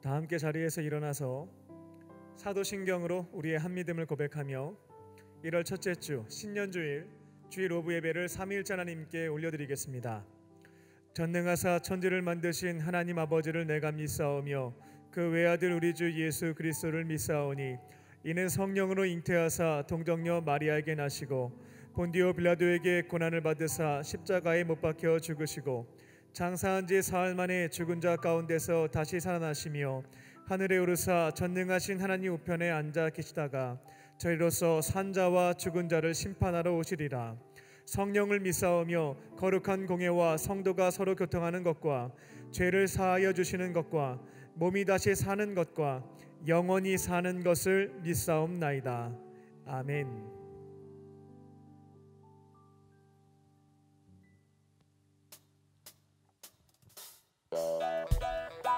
다 함께 자리에서 일어나서 사도신경으로 우리의 한믿음을 고백하며 1월 첫째 주 신년주일 주일 오브 예배를 삼위일체 하나님께 올려드리겠습니다. 전능하사 천지를 만드신 하나님 아버지를 내가 믿사오며 그 외아들 우리 주 예수 그리스도를 믿사오니 이는 성령으로 잉태하사 동정녀 마리아에게 나시고 본디오 빌라도에게 고난을 받으사 십자가에 못 박혀 죽으시고 장사한 지 사흘 만에 죽은 자 가운데서 다시 살아나시며 하늘에 오르사 전능하신 하나님 우편에 앉아 계시다가 저희로서 산자와 죽은 자를 심판하러 오시리라. 성령을 믿사오며 거룩한 공예와 성도가 서로 교통하는 것과 죄를 사하여 주시는 것과 몸이 다시 사는 것과 영원히 사는 것을 믿사옵나이다. 아멘.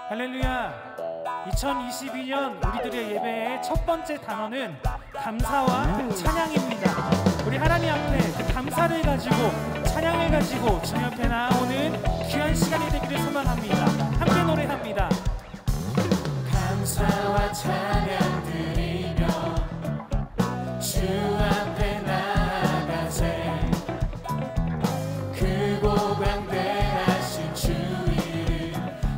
할렐루야. 2022년 우리들의 예배의 첫 번째 단어는 감사와 찬양입니다. 우리 하나님 앞에 그 감사를 가지고 찬양을 가지고 주님 앞에 나오는 귀한 시간이 되기를 소망합니다. 함께 노래합니다. 감사와 찬양 드리며 주 앞에 나아가세 크고 광대하신 주 이름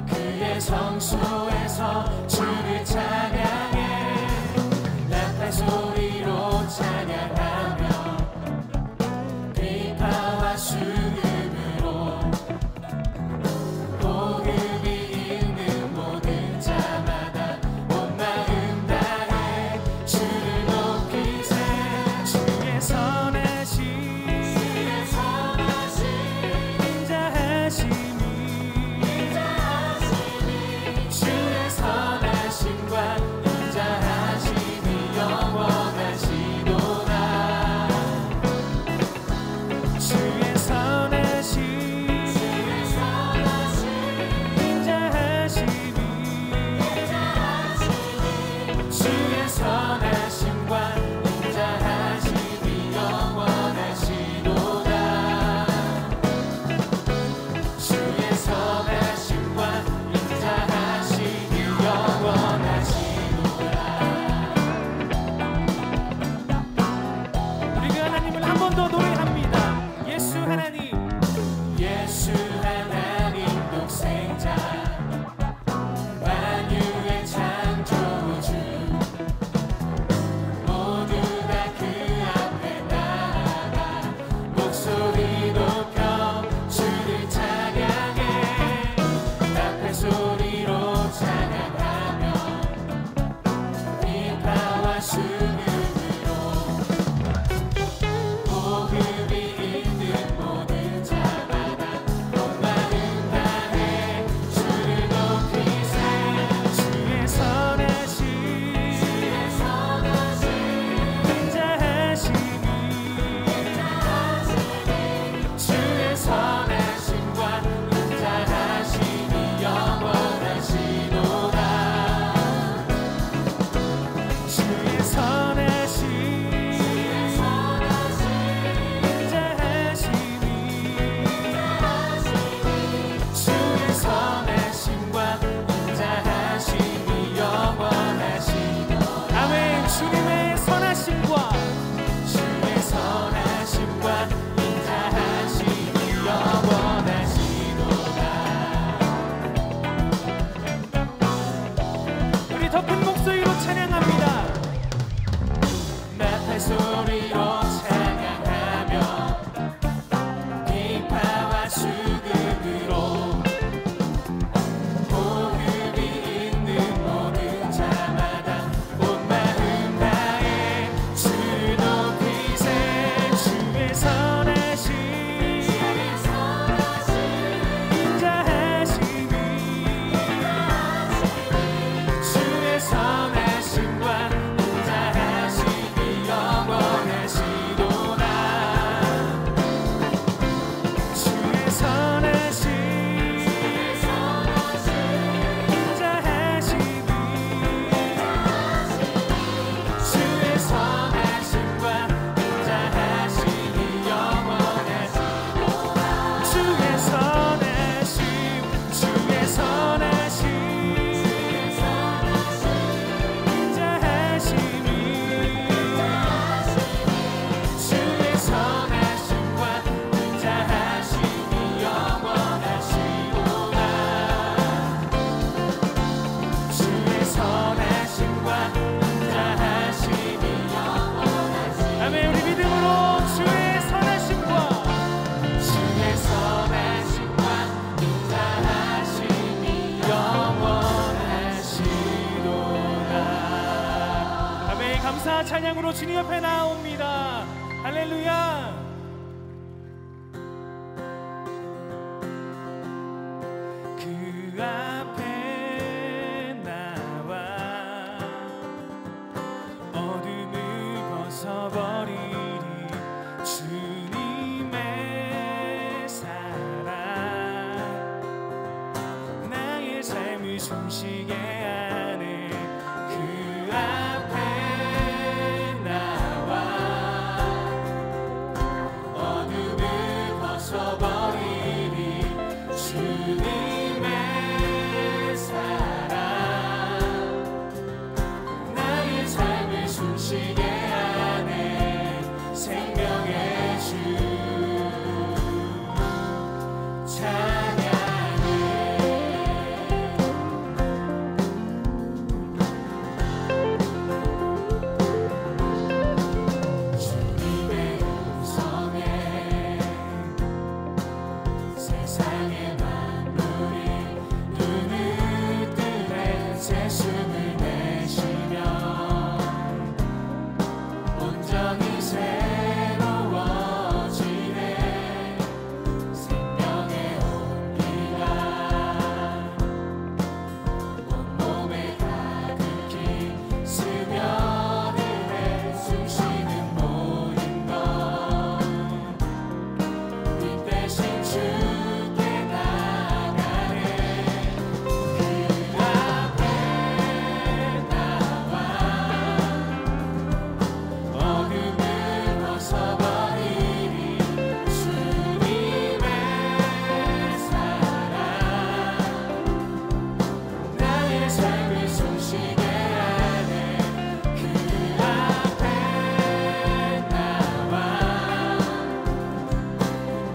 그의 성소에서 주를 찬양해 나팔 소리로 찬양하며 비파와 수금으로 복음이 있는 모든 자마다 온 마음 다해 주를 높이세 주의 선하신 인자하심이 주 감사 찬양으로 주님 옆에 나옵니다. 할렐루야. 그 앞에 나와 어둠을 벗어버리리 주님의 사랑 나의 삶을 숨쉬게 하네. 그 앞에 나와 어둠을 벗어버리리 주님의 사랑 나의 삶을 숨쉬게 하네. 생명의 주 찬양해. 주님의 음성에 세상의 만물이 눈을 뜨네. 새 숨을 내쉬며 온전히 새로워지네. 생명의 온기가 온몸에 가득히 스며드네. 숨쉬는 모든 것 빛 대신 주께 나가네. 그 앞에 나와 어둠을 벗어버리리 주님의 사랑 나의 삶을 숨쉬게 하네. 그 앞에 나와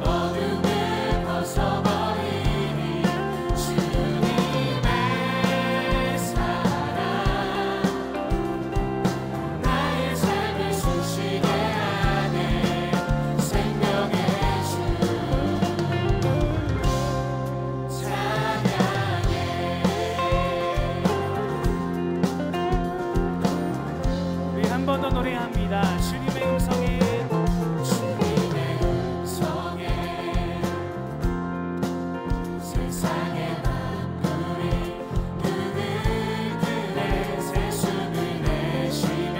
어둠을 벗어버리리 주님의 사랑 나의 삶을 숨쉬게 하네. 생명의 주 찬양해. 우리 한 번 더 노래합니다. 주님의 음성에 주님의 음성에 세상의 만물이 눈을 뜨네. 새 숨을 내쉬며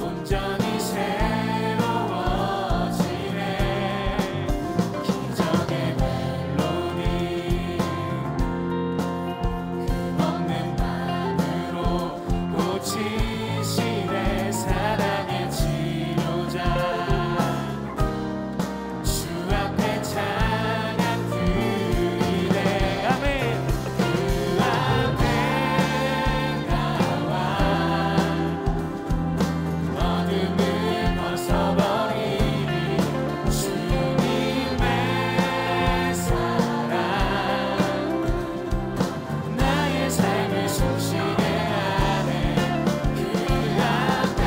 온전히 새로워지네. 기적의 멜로디 금없는 맘으로 고치시네. 사랑의 치료자 주 앞에 찬양 드리네. 아멘. 그 앞에 나와 어둠을 벗어버리리 주님의 사랑 나의 삶을 숨쉬게 하네. 그 앞에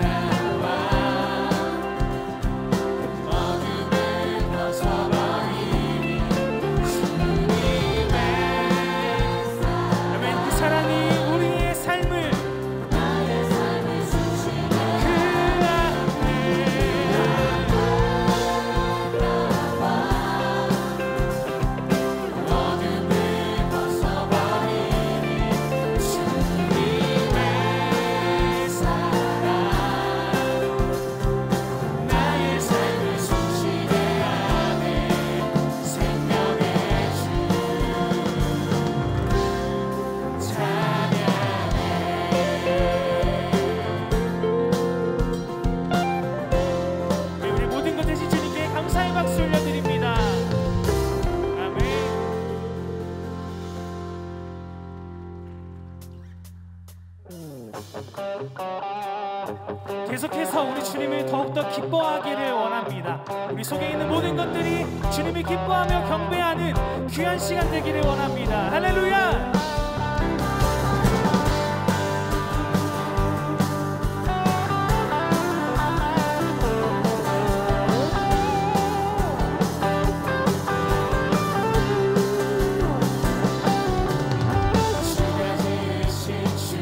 나와 어둠을 벗어버리리 주님의 사랑 아멘. 그 사랑이 우리의 삶을 나의 삶을 숨쉬게 그 앞에 나와 어둠을 벗어버리리 주님의 사랑 나의 삶을 숨쉬게 하네. 생명의 주 찬양해. 우리 모든 것 대신 주님께 감사의 박수 올려드립니다. 아멘. 계속해서 우리 주님을 더욱더 기뻐하기를 원합니다. 우리 속에 있는 모든 것들이 주님을 기뻐하며 경배하는 귀한 시간 되기를 원합니다. 할렐루야. 주가 지으신 주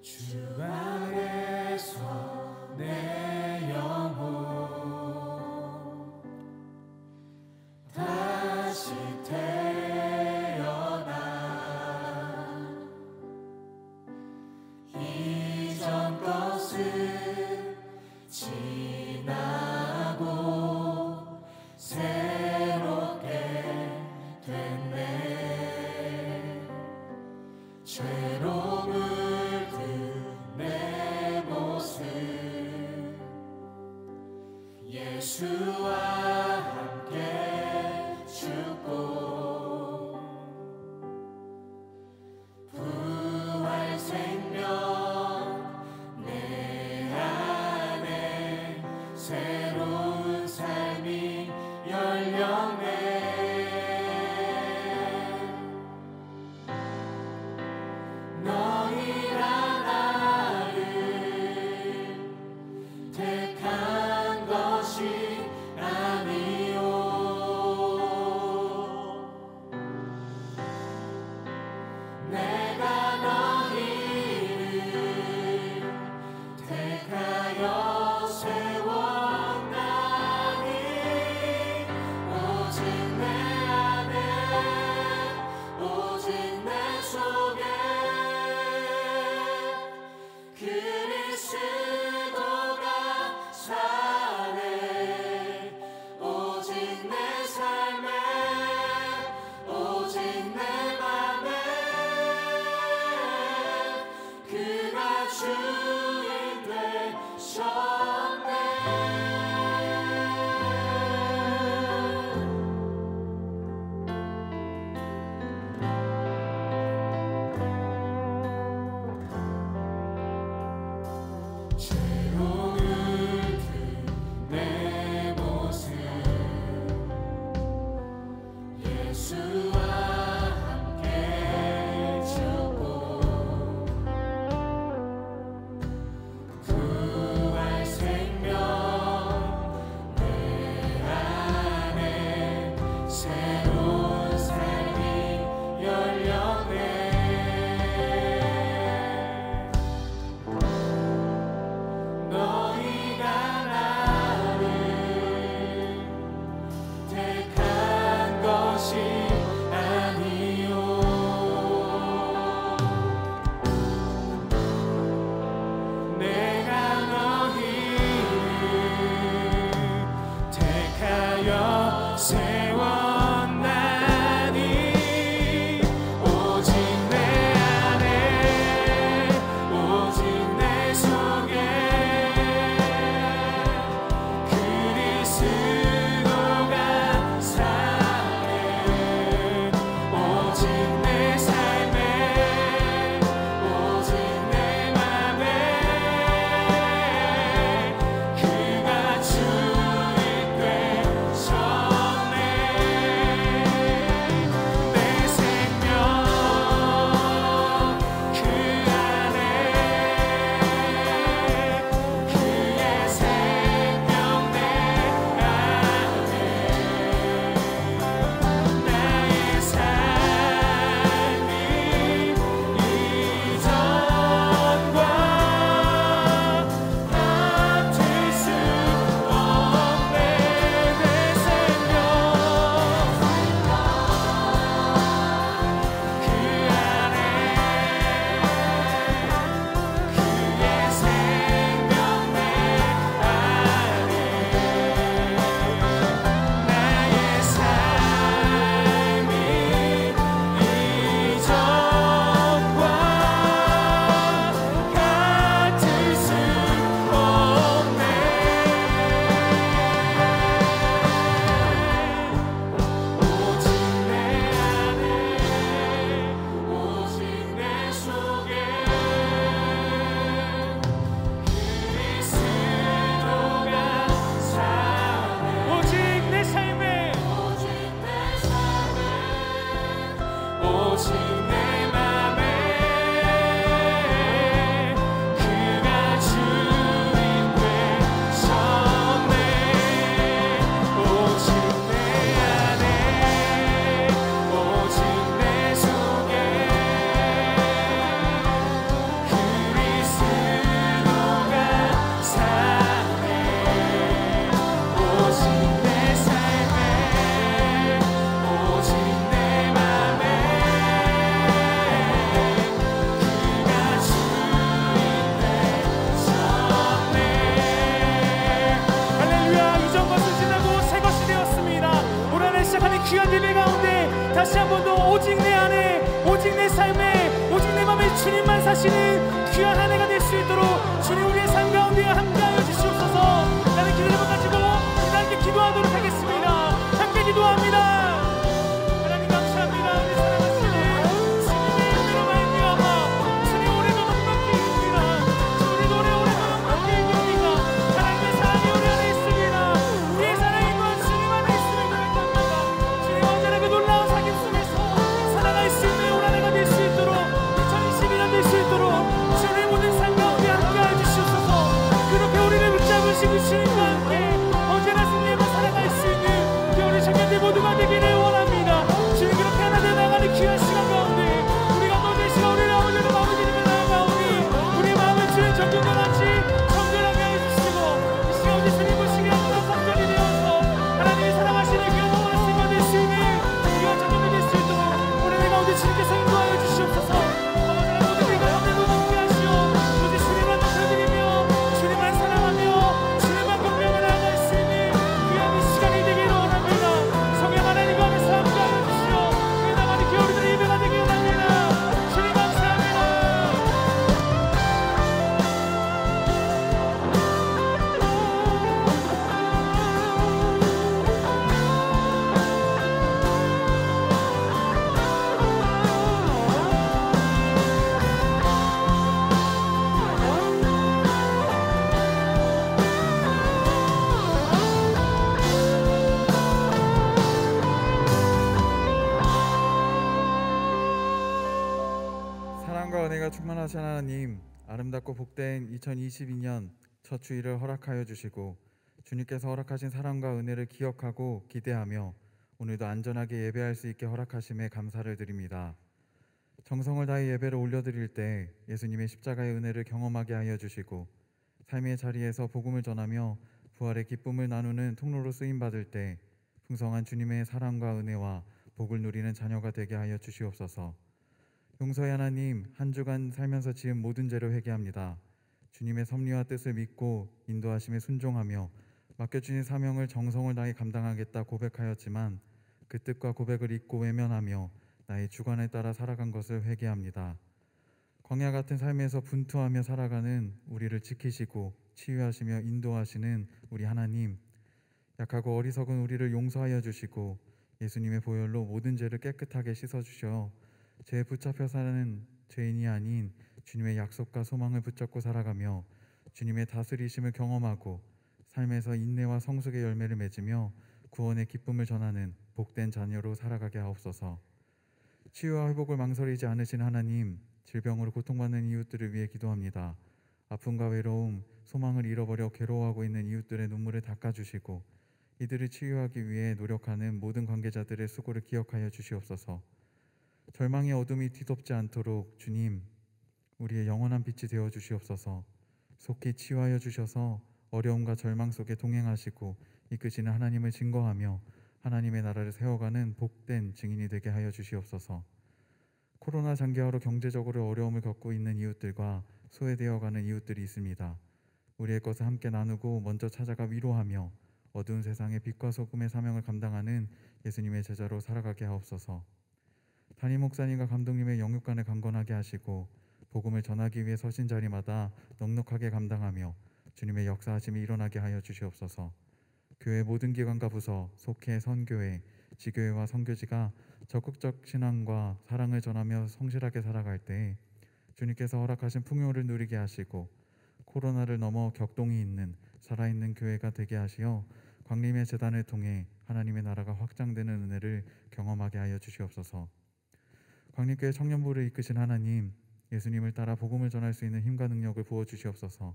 주 안에서 내 영혼 다시 태어나 이전 것은 지나고 새롭게 됐네. 죄로움을 내 모습 예수와 함께 죽고 부활 생명 내 안에 새로운 삶이 열렸네. 그리스도가 사네. 귀한 예배 가운데 다시 한 번 더 오직 내 안에, 오직 내 삶에, 오직 내 맘에 주님만 사시는 귀한 한 해가 될 수 있도록 주님 우리의 삶 가운데 함께하여 주시옵소서. 나는 기도를 가지고 우리 함께 기도하도록 하겠습니다. 함께 기도합니다. 하나님 감사합니다. 우리 사랑하시는 주님의 은혜로 말미암아 주님 오래도 넉넉히 있습니다. 우리 노래 오래도 넉넉히 있습니다. 하나님의 사랑이 우리 안에 있습니다. 우리의 사랑이 곧 주님 안에 있음을 고백합니다. 주님 언제나 그 놀라운 사귐 속에서 살아갈 수 있는 올 한 해가 될 수 있도록 2022년 될 수 있도록 주님의 모든 삶 가운데 함께하여 주시옵소서. 그렇게 우리를 붙잡으시고 주님과 함께 언제나 승리하며 살아갈 수 있는 우리 청년들 모두가 되기를 원합니다. 주님 그렇게 하나 되어 나가는 귀한 시간 가운데 우리가 모든 시간 우리를 아버지로 마음을 드리며 나아가오니 우리의 마음을 주님 정결과 같이 정결하게 하여 주시고 이 시간 우리 주님 보시기에 모든 성전이 되어서 하나님이 사랑하시는 귀한 말씀과 될 수 있는 귀한 청년들 될 수 있도록 우리 내 가운데 주님께서 인도하여 주시옵소서. 아버지의 모든 내 가운데 함께 하시오. 오직 주님만 높여드리며 주님만 사랑하며 주님만 공명을 나아갈 수 있는 귀한 이 시간이 되기를 원합니다. 성령 하나님과 함께서 함께하여 주시오. 그 나만의 기어리들의 예배가 되기를 원합니다. 주님 감사합니다. 사랑과 은혜가 충만하신 하나님, 아름답고 복된 2022년 첫 주일을 허락하여 주시고 주님께서 허락하신 사랑과 은혜를 기억하고 기대하며 오늘도 안전하게 예배할 수 있게 허락하심에 감사를 드립니다. 정성을 다해 예배를 올려드릴 때 예수님의 십자가의 은혜를 경험하게 하여 주시고 삶의 자리에서 복음을 전하며 부활의 기쁨을 나누는 통로로 쓰임받을 때 풍성한 주님의 사랑과 은혜와 복을 누리는 자녀가 되게 하여 주시옵소서. 용서의 하나님, 한 주간 살면서 지은 모든 죄를 회개합니다. 주님의 섭리와 뜻을 믿고 인도하심에 순종하며 맡겨주신 사명을 정성을 다해 감당하겠다 고백하였지만 그 뜻과 고백을 잊고 외면하며 나의 주관에 따라 살아간 것을 회개합니다. 광야 같은 삶에서 분투하며 살아가는 우리를 지키시고 치유하시며 인도하시는 우리 하나님, 약하고 어리석은 우리를 용서하여 주시고 예수님의 보혈로 모든 죄를 깨끗하게 씻어주셔 죄에 붙잡혀 사는 죄인이 아닌 주님의 약속과 소망을 붙잡고 살아가며 주님의 다스리심을 경험하고 삶에서 인내와 성숙의 열매를 맺으며 구원의 기쁨을 전하는 복된 자녀로 살아가게 하옵소서. 치유와 회복을 망설이지 않으신 하나님, 질병으로 고통받는 이웃들을 위해 기도합니다. 아픔과 외로움, 소망을 잃어버려 괴로워하고 있는 이웃들의 눈물을 닦아주시고 이들을 치유하기 위해 노력하는 모든 관계자들의 수고를 기억하여 주시옵소서. 절망의 어둠이 뒤덮지 않도록 주님, 우리의 영원한 빛이 되어 주시옵소서. 속히 치유하여 주셔서 어려움과 절망 속에 동행하시고 이끄시는 하나님을 증거하며 하나님의 나라를 세워가는 복된 증인이 되게 하여 주시옵소서. 코로나 장기화로 경제적으로 어려움을 겪고 있는 이웃들과 소외되어가는 이웃들이 있습니다. 우리의 것을 함께 나누고 먼저 찾아가 위로하며 어두운 세상의 빛과 소금의 사명을 감당하는 예수님의 제자로 살아가게 하옵소서. 담임 목사님과 감독님의 영육간을 강건하게 하시고 복음을 전하기 위해 서신 자리마다 넉넉하게 감당하며 주님의 역사하심이 일어나게 하여 주시옵소서. 교회 모든 기관과 부서, 속회, 선교회, 지교회와 선교지가 적극적 신앙과 사랑을 전하며 성실하게 살아갈 때 주님께서 허락하신 풍요를 누리게 하시고 코로나를 넘어 격동이 있는 살아있는 교회가 되게 하시어 광림의 재단을 통해 하나님의 나라가 확장되는 은혜를 경험하게 하여 주시옵소서. 광림교회 청년부를 이끄신 하나님, 예수님을 따라 복음을 전할 수 있는 힘과 능력을 부어주시옵소서.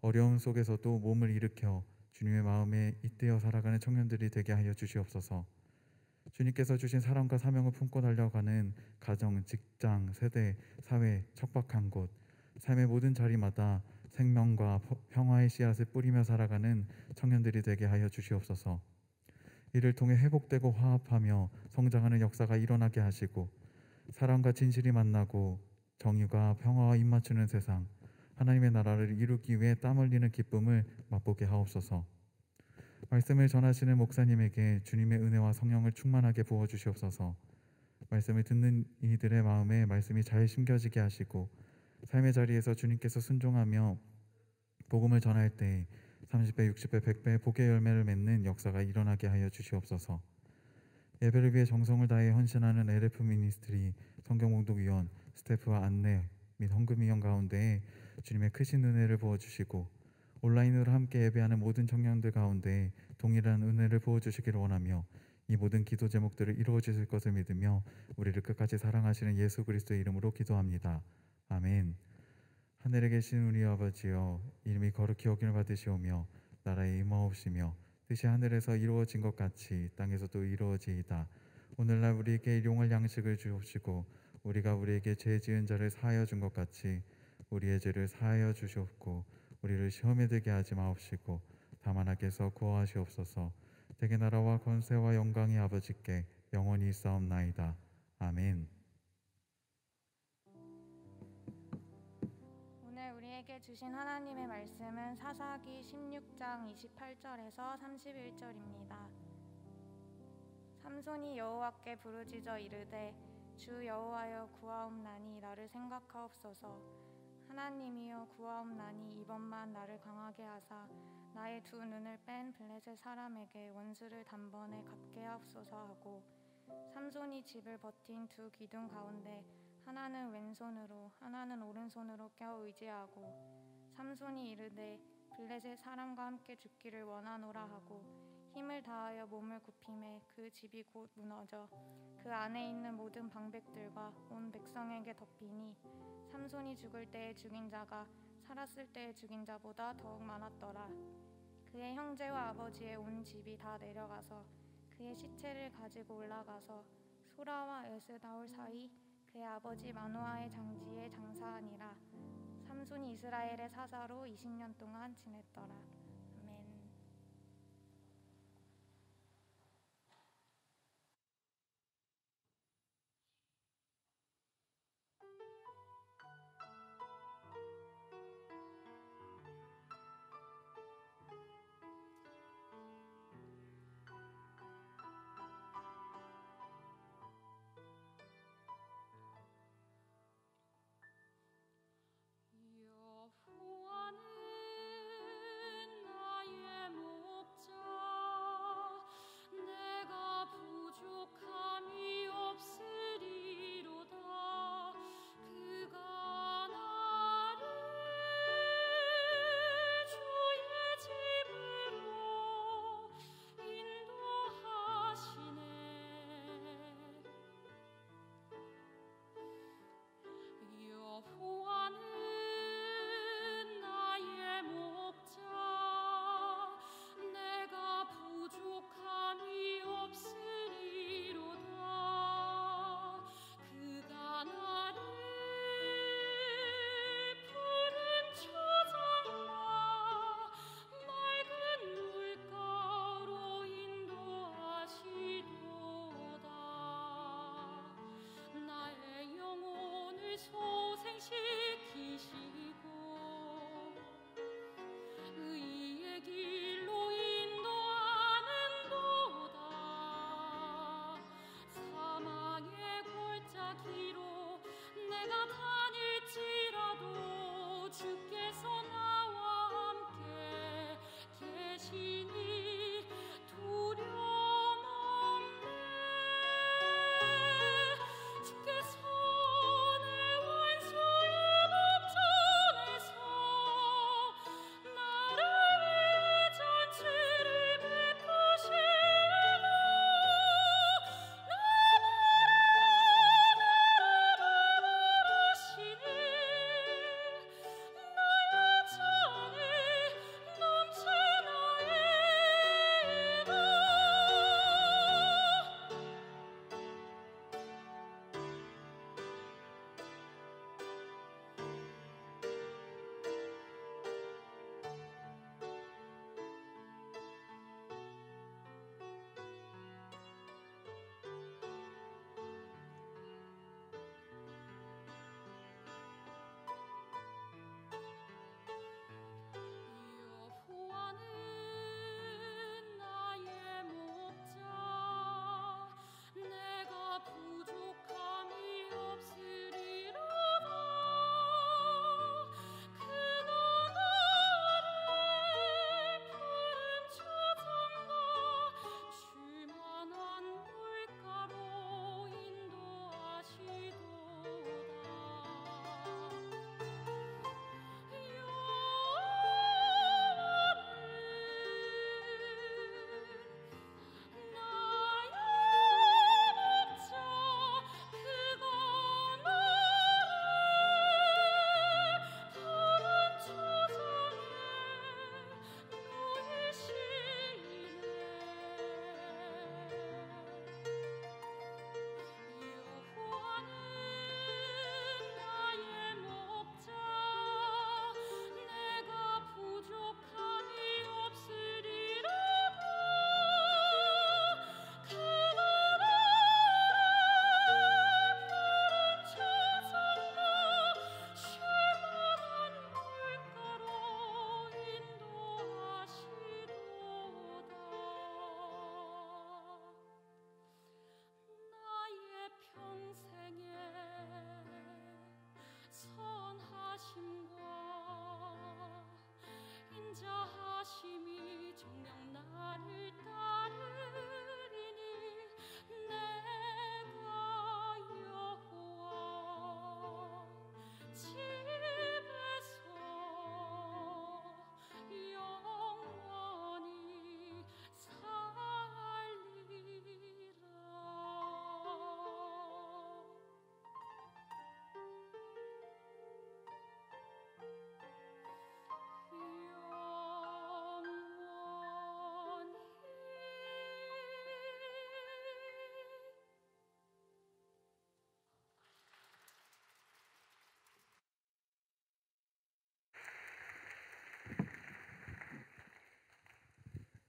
어려움 속에서도 몸을 일으켜 주님의 마음에 잇대어 살아가는 청년들이 되게 하여 주시옵소서. 주님께서 주신 사랑과 사명을 품고 달려가는 가정, 직장, 세대, 사회, 척박한 곳, 삶의 모든 자리마다 생명과 평화의 씨앗을 뿌리며 살아가는 청년들이 되게 하여 주시옵소서. 이를 통해 회복되고 화합하며 성장하는 역사가 일어나게 하시고 사랑과 진실이 만나고 정의가 평화와 입맞추는 세상, 하나님의 나라를 이루기 위해 땀 흘리는 기쁨을 맛보게 하옵소서. 말씀을 전하시는 목사님에게 주님의 은혜와 성령을 충만하게 부어 주시옵소서. 말씀을 듣는 이들의 마음에 말씀이 잘 심겨지게 하시고 삶의 자리에서 주님께서 순종하며 복음을 전할 때 30배, 60배, 100배 복의 열매를 맺는 역사가 일어나게 하여 주시옵소서. 예배를 위해 정성을 다해 헌신하는 LF 미니스트리 성경봉독위원 스태프와 안내 및 헌금위원 가운데 주님의 크신 은혜를 부어주시고 온라인으로 함께 예배하는 모든 청년들 가운데 동일한 은혜를 부어주시기를 원하며 이 모든 기도 제목들을 이루어 주실 것을 믿으며 우리를 끝까지 사랑하시는 예수 그리스도의 이름으로 기도합니다. 아멘. 하늘에 계신 우리 아버지여, 이름이 거룩히 여김을 받으시오며 나라의 임하옵시며 뜻이 하늘에서 이루어진 것 같이 땅에서도 이루어지이다. 오늘날 우리에게 일용할 양식을 주옵시고 우리가 우리에게 죄 지은 자를 사하여 준 것 같이 우리의 죄를 사하여 주시옵고 우리를 시험에 들게 하지 마옵시고 다만 악에서 구하시옵소서. 대개 나라와 권세와 영광이 아버지께 영원히 있사옵나이다. 아멘. 오늘 우리에게 주신 하나님의 말씀은 사사기 16장 28절에서 31절입니다. 삼손이 여호와께 부르짖어 이르되 주 여호와여 구하옵나니 나를 생각하옵소서. 하나님이여 구하옵나니 이번만 나를 강하게 하사 나의 두 눈을 뺀 블레셋 사람에게 원수를 단번에 갚게 하옵소서 하고 삼손이 집을 버틴 두 기둥 가운데 하나는 왼손으로 하나는 오른손으로 껴 의지하고 삼손이 이르되 블레셋 사람과 함께 죽기를 원하노라 하고 힘을 다하여 몸을 굽히매 그 집이 곧 무너져 그 안에 있는 모든 방백들과 온 백성에게 덮이니 삼손이 죽을 때에 죽인 자가 살았을 때에 죽인 자보다 더욱 많았더라. 그의 형제와 아버지의 온 집이 다 내려가서 그의 시체를 가지고 올라가서 소라와 에스다올 사이 그의 아버지 마노아의 장지에 장사하니라. 삼손이 이스라엘의 사사로 20년 동안 지냈더라. 아멘. 여호와는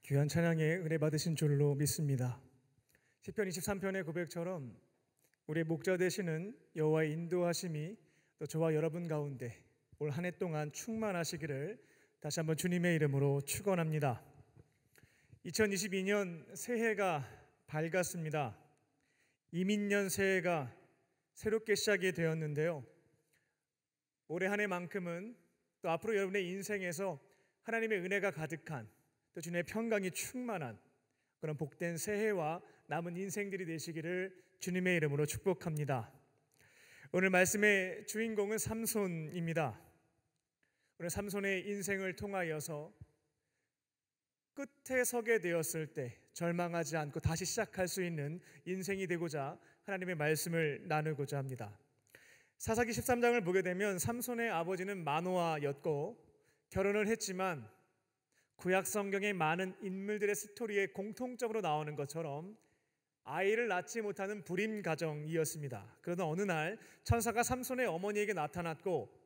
귀한 찬양에 은혜 받으신 줄로 믿습니다. 시편 23편의 고백처럼 우리의 목자 되시는 여호와의 인도하심이 또 저와 여러분 가운데 올 한 해 동안 충만하시기를 다시 한번 주님의 이름으로 축원합니다. 2022년 새해가 밝았습니다. 이민년 새해가 새롭게 시작이 되었는데요. 올해 한 해만큼은 또 앞으로 여러분의 인생에서 하나님의 은혜가 가득한 또 주님의 평강이 충만한 그런 복된 새해와 남은 인생들이 되시기를 주님의 이름으로 축복합니다. 오늘 말씀의 주인공은 삼손입니다. 오늘 삼손의 인생을 통하여서 끝에 서게 되었을 때 절망하지 않고 다시 시작할 수 있는 인생이 되고자 하나님의 말씀을 나누고자 합니다. 사사기 13장을 보게 되면 삼손의 아버지는 마노아였고 결혼을 했지만 구약 성경의 많은 인물들의 스토리에 공통적으로 나오는 것처럼 아이를 낳지 못하는 불임 가정이었습니다. 그러나 어느 날 천사가 삼손의 어머니에게 나타났고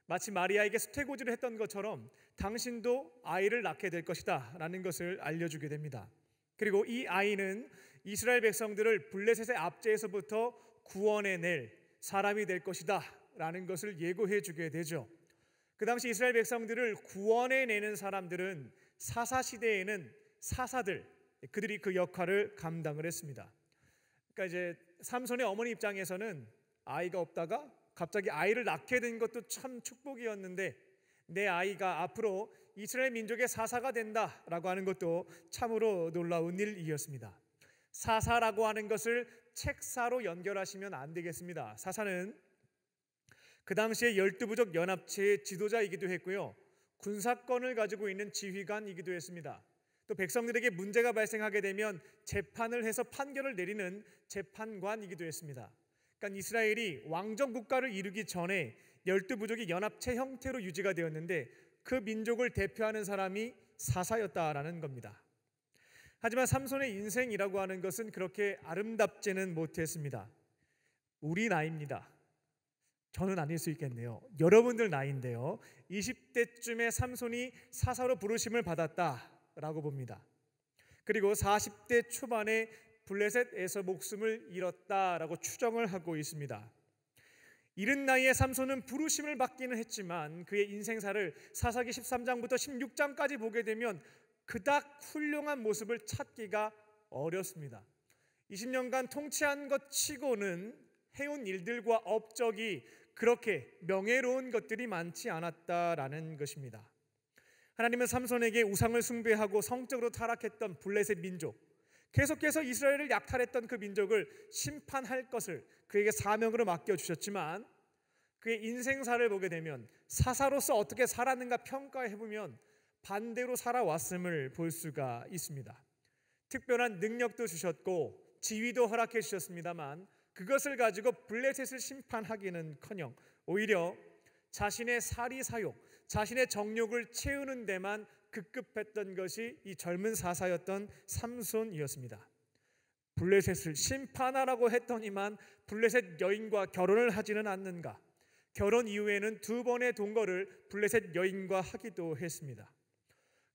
마치 마리아에게 수태고지를 했던 것처럼 당신도 아이를 낳게 될 것이다 라는 것을 알려주게 됩니다. 그리고 이 아이는 이스라엘 백성들을 블레셋의 압제에서부터 구원해낼 사람이 될 것이다 라는 것을 예고해 주게 되죠. 그 당시 이스라엘 백성들을 구원해내는 사람들은 사사시대에는 사사들, 그들이 그 역할을 감당을 했습니다. 그러니까 이제 삼손의 어머니 입장에서는 아이가 없다가 갑자기 아이를 낳게 된 것도 참 축복이었는데 내 아이가 앞으로 이스라엘 민족의 사사가 된다라고 하는 것도 참으로 놀라운 일이었습니다. 사사라고 하는 것을 책사로 연결하시면 안 되겠습니다. 사사는 그 당시에 12부족 연합체의 지도자이기도 했고요, 군사권을 가지고 있는 지휘관이기도 했습니다. 또 백성들에게 문제가 발생하게 되면 재판을 해서 판결을 내리는 재판관이기도 했습니다. 그러니까 이스라엘이 왕정 국가를 이루기 전에 12부족이 연합체 형태로 유지가 되었는데 그 민족을 대표하는 사람이 사사였다라는 겁니다. 하지만 삼손의 인생이라고 하는 것은 그렇게 아름답지는 못했습니다. 우리 나이입니다. 저는 아닐 수 있겠네요. 여러분들 나이인데요, 20대쯤에 삼손이 사사로 부르심을 받았다라고 봅니다. 그리고 40대 초반에 블레셋에서 목숨을 잃었다라고 추정을 하고 있습니다. 이른 나이에 삼손은 부르심을 받기는 했지만 그의 인생사를 사사기 13장부터 16장까지 보게 되면 그닥 훌륭한 모습을 찾기가 어렵습니다. 20년간 통치한 것 치고는 해온 일들과 업적이 그렇게 명예로운 것들이 많지 않았다라는 것입니다. 하나님은 삼손에게 우상을 숭배하고 성적으로 타락했던 블레셋 민족, 계속해서 이스라엘을 약탈했던 그 민족을 심판할 것을 그에게 사명으로 맡겨주셨지만 그의 인생사를 보게 되면 사사로서 어떻게 살았는가 평가해보면 반대로 살아왔음을 볼 수가 있습니다. 특별한 능력도 주셨고 지위도 허락해 주셨습니다만 그것을 가지고 블레셋을 심판하기는커녕 오히려 자신의 사리사욕, 자신의 정욕을 채우는 데만 급급했던 것이 이 젊은 사사였던 삼손이었습니다. 블레셋을 심판하라고 했더니만 블레셋 여인과 결혼을 하지는 않는가? 결혼 이후에는 2번의 동거를 블레셋 여인과 하기도 했습니다.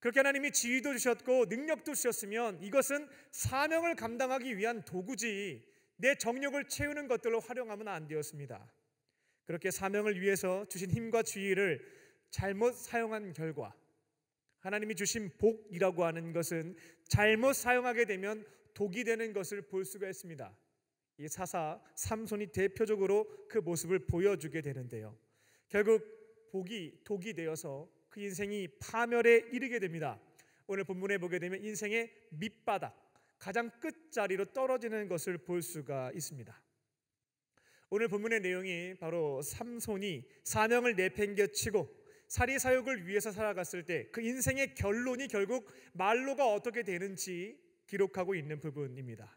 그렇게 하나님이 지위도 주셨고 능력도 주셨으면 이것은 사명을 감당하기 위한 도구지 내 정욕을 채우는 것들로 활용하면 안 되었습니다. 그렇게 사명을 위해서 주신 힘과 지위를 잘못 사용한 결과 하나님이 주신 복이라고 하는 것은 잘못 사용하게 되면 독이 되는 것을 볼 수가 있습니다. 이 사사 삼손이 대표적으로 그 모습을 보여주게 되는데요, 결국 복이 독이 되어서 그 인생이 파멸에 이르게 됩니다. 오늘 본문에 보게 되면 인생의 밑바닥, 가장 끝자리로 떨어지는 것을 볼 수가 있습니다. 오늘 본문의 내용이 바로 삼손이 사명을 내팽개치고 사리사욕을 위해서 살아갔을 때 그 인생의 결론이 결국 말로가 어떻게 되는지 기록하고 있는 부분입니다.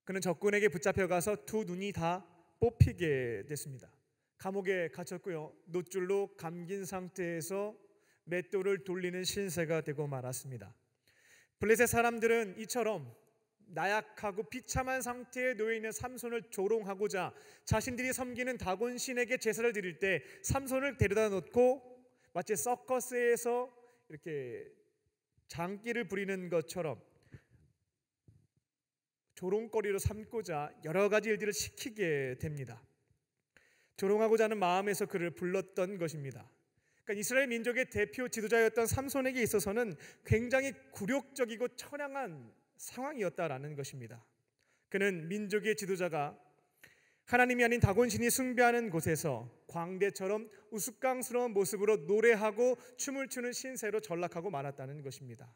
그는 적군에게 붙잡혀가서 2 눈이 다 뽑히게 됐습니다. 감옥에 갇혔고요, 놋줄로 감긴 상태에서 맷돌을 돌리는 신세가 되고 말았습니다. 블레셋 사람들은 이처럼 나약하고 비참한 상태에 놓여있는 삼손을 조롱하고자 자신들이 섬기는 다곤 신에게 제사를 드릴 때 삼손을 데려다 놓고 마치 서커스에서 이렇게 장기를 부리는 것처럼 조롱거리로 삼고자 여러 가지 일들을 시키게 됩니다. 조롱하고자 하는 마음에서 그를 불렀던 것입니다. 그러니까 이스라엘 민족의 대표 지도자였던 삼손에게 있어서는 굉장히 굴욕적이고 처량한 상황이었다라는 것입니다. 그는 민족의 지도자가 하나님이 아닌 다곤신이 숭배하는 곳에서 광대처럼 우스꽝스러운 모습으로 노래하고 춤을 추는 신세로 전락하고 말았다는 것입니다.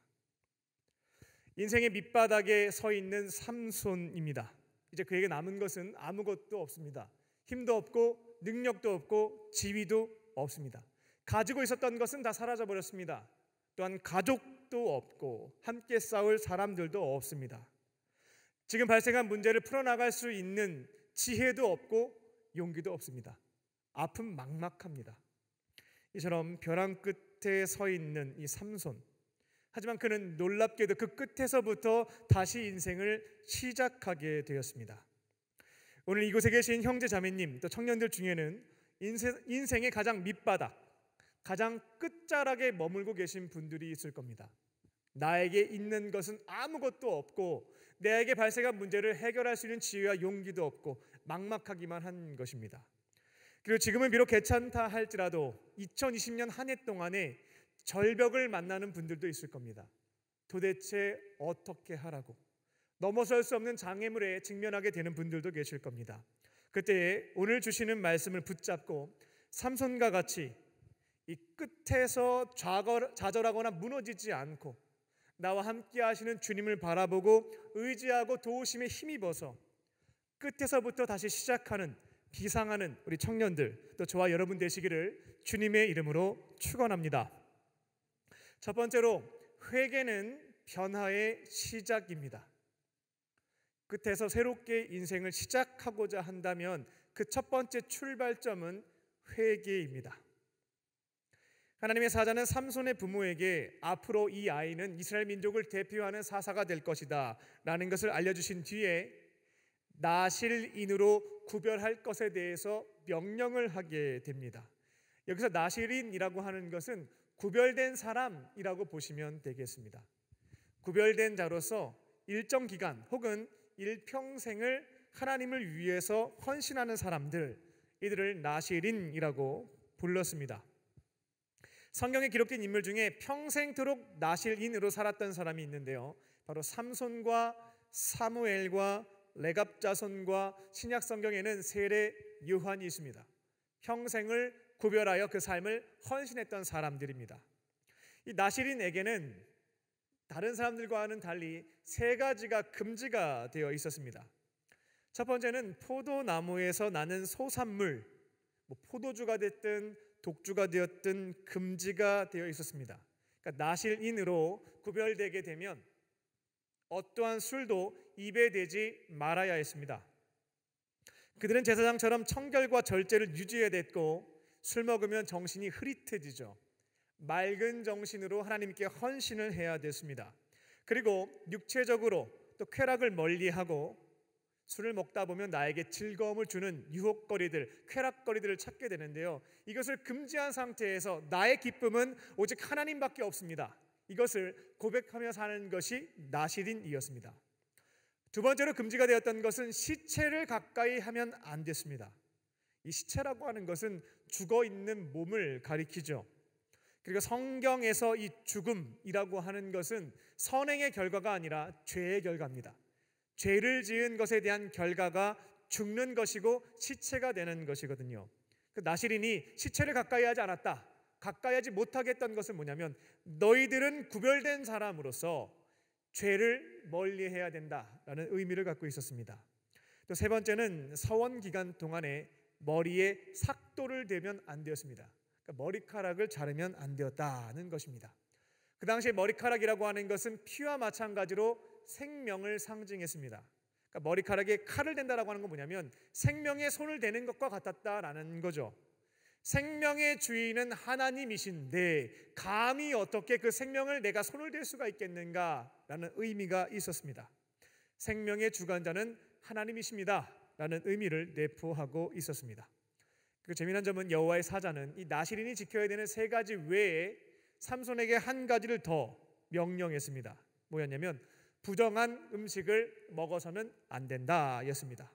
인생의 밑바닥에 서 있는 삼손입니다. 이제 그에게 남은 것은 아무것도 없습니다. 힘도 없고 능력도 없고 지위도 없습니다. 가지고 있었던 것은 다 사라져 버렸습니다. 또한 가족도 없고 함께 싸울 사람들도 없습니다. 지금 발생한 문제를 풀어나갈 수 있는 지혜도 없고 용기도 없습니다. 아픔 막막합니다. 이처럼 벼랑 끝에 서 있는 이 삼손. 하지만 그는 놀랍게도 그 끝에서부터 다시 인생을 시작하게 되었습니다. 오늘 이곳에 계신 형제 자매님 또 청년들 중에는 인생의 가장 밑바닥, 가장 끝자락에 머물고 계신 분들이 있을 겁니다. 나에게 있는 것은 아무것도 없고 내게 발생한 문제를 해결할 수 있는 지혜와 용기도 없고 막막하기만 한 것입니다. 그리고 지금은 비록 괜찮다 할지라도 2020년 한 해 동안에 절벽을 만나는 분들도 있을 겁니다. 도대체 어떻게 하라고 넘어설 수 없는 장애물에 직면하게 되는 분들도 계실 겁니다. 그때 오늘 주시는 말씀을 붙잡고 삼손과 같이 이 끝에서 좌절하거나 무너지지 않고 나와 함께 하시는 주님을 바라보고 의지하고 도우심에 힘입어서 끝에서부터 다시 시작하는 비상하는 우리 청년들 또 저와 여러분 되시기를 주님의 이름으로 축원합니다. 첫 번째로 회개는 변화의 시작입니다. 끝에서 새롭게 인생을 시작하고자 한다면 그 첫 번째 출발점은 회개입니다. 하나님의 사자는 삼손의 부모에게 앞으로 이 아이는 이스라엘 민족을 대표하는 사사가 될 것이다 라는 것을 알려주신 뒤에 나실인으로 구별할 것에 대해서 명령을 하게 됩니다. 여기서 나실인이라고 하는 것은 구별된 사람이라고 보시면 되겠습니다. 구별된 자로서 일정 기간 혹은 일평생을 하나님을 위해서 헌신하는 사람들, 이들을 나실인이라고 불렀습니다. 성경에 기록된 인물 중에 평생토록 나실인으로 살았던 사람이 있는데요, 바로 삼손과 사무엘과 레갑 자손과 신약 성경에는 세례 요한이 있습니다. 평생을 구별하여 그 삶을 헌신했던 사람들입니다. 이 나실인에게는 다른 사람들과는 달리 세 가지가 금지가 되어 있었습니다. 첫 번째는 포도나무에서 나는 소산물, 포도주가 됐든 독주가 되었든 금지가 되어 있었습니다. 그러니까 나실인으로 구별되게 되면 어떠한 술도 입에 대지 말아야 했습니다. 그들은 제사장처럼 청결과 절제를 유지해야 됐고 술 먹으면 정신이 흐릿해지죠. 맑은 정신으로 하나님께 헌신을 해야 됐습니다. 그리고 육체적으로 또 쾌락을 멀리하고 술을 먹다 보면 나에게 즐거움을 주는 유혹거리들, 쾌락거리들을 찾게 되는데요, 이것을 금지한 상태에서 나의 기쁨은 오직 하나님밖에 없습니다. 이것을 고백하며 사는 것이 나실인이었습니다. 두 번째로 금지가 되었던 것은 시체를 가까이 하면 안 됐습니다. 이 시체라고 하는 것은 죽어있는 몸을 가리키죠. 그리고 성경에서 이 죽음이라고 하는 것은 선행의 결과가 아니라 죄의 결과입니다. 죄를 지은 것에 대한 결과가 죽는 것이고 시체가 되는 것이거든요. 나실인이 시체를 가까이 하지 않았다, 가까이 하지 못하게 했던 것은 뭐냐면 너희들은 구별된 사람으로서 죄를 멀리해야 된다라는 의미를 갖고 있었습니다. 또 세 번째는 서원 기간 동안에 머리에 삭도를 대면 안 되었습니다. 그러니까 머리카락을 자르면 안 되었다는 것입니다. 그 당시에 머리카락이라고 하는 것은 피와 마찬가지로 생명을 상징했습니다. 그러니까 머리카락에 칼을 댄다라고 하는 건 뭐냐면 생명에 손을 대는 것과 같았다라는 거죠. 생명의 주인은 하나님이신데 감히 어떻게 그 생명을 내가 손을 댈 수가 있겠는가라는 의미가 있었습니다. 생명의 주관자는 하나님이십니다 라는 의미를 내포하고 있었습니다. 그 재미난 점은 여호와의 사자는 이 나실인이 지켜야 되는 세 가지 외에 삼손에게 한 가지를 더 명령했습니다. 뭐였냐면 부정한 음식을 먹어서는 안 된다 였습니다.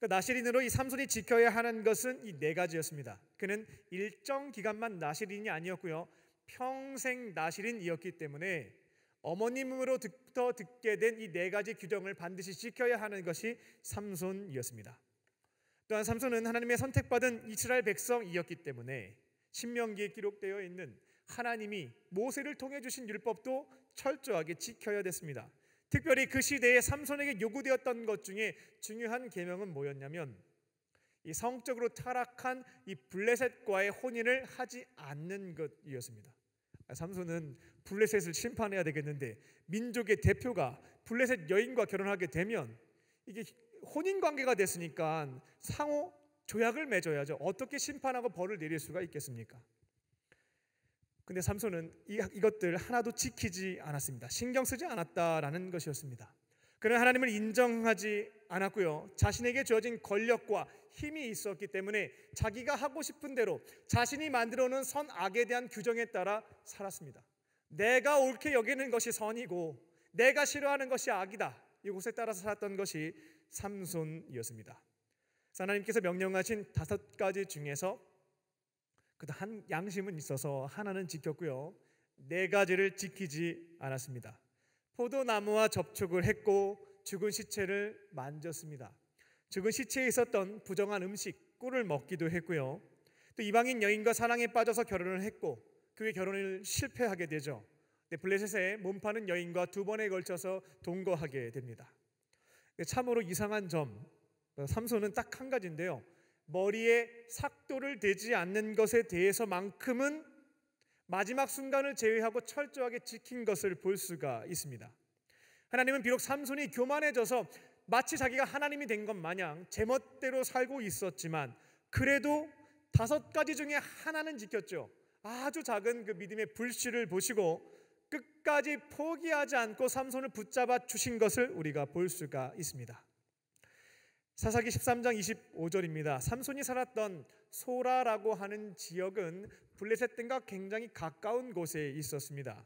나실인으로 이 삼손이 지켜야 하는 것은 이 네 가지였습니다. 그는 일정 기간만 나실인이 아니었고요, 평생 나실인이었기 때문에 어머님으로부터 듣게 된 이 네 가지 규정을 반드시 지켜야 하는 것이 삼손이었습니다. 또한 삼손은 하나님의 선택받은 이스라엘 백성이었기 때문에 신명기에 기록되어 있는 하나님이 모세를 통해 주신 율법도 철저하게 지켜야 됐습니다. 특별히 그 시대에 삼손에게 요구되었던 것 중에 중요한 계명은 뭐였냐면 이 성적으로 타락한 이 블레셋과의 혼인을 하지 않는 것이었습니다. 삼손은 블레셋을 심판해야 되겠는데 민족의 대표가 블레셋 여인과 결혼하게 되면 이게 혼인 관계가 됐으니까 상호 조약을 맺어야죠. 어떻게 심판하고 벌을 내릴 수가 있겠습니까? 근데 삼손은 이것들 하나도 지키지 않았습니다. 신경 쓰지 않았다라는 것이었습니다. 그는 하나님을 인정하지 않았고요, 자신에게 주어진 권력과 힘이 있었기 때문에 자기가 하고 싶은 대로 자신이 만들어 놓은 선악에 대한 규정에 따라 살았습니다. 내가 옳게 여기는 것이 선이고 내가 싫어하는 것이 악이다, 이곳에 따라서 살았던 것이 삼손이었습니다. 하나님께서 명령하신 5가지 중에서 한 양심은 있어서 하나는 지켰고요, 4가지를 지키지 않았습니다. 포도나무와 접촉을 했고 죽은 시체를 만졌습니다. 죽은 시체에 있었던 부정한 음식 꿀을 먹기도 했고요, 또 이방인 여인과 사랑에 빠져서 결혼을 했고 그의 결혼을 실패하게 되죠. 블레셋에 몸파는 여인과 2번에 걸쳐서 동거하게 됩니다. 참으로 이상한 점, 삼손은 딱 한 가지인데요, 머리에 삭도를 대지 않는 것에 대해서만큼은 마지막 순간을 제외하고 철저하게 지킨 것을 볼 수가 있습니다. 하나님은 비록 삼손이 교만해져서 마치 자기가 하나님이 된 것 마냥 제멋대로 살고 있었지만 그래도 5가지 중에 하나는 지켰죠. 아주 작은 그 믿음의 불씨를 보시고 끝까지 포기하지 않고 삼손을 붙잡아 주신 것을 우리가 볼 수가 있습니다. 사사기 13장 25절입니다. 삼손이 살았던 소라라고 하는 지역은 블레셋 등과 굉장히 가까운 곳에 있었습니다.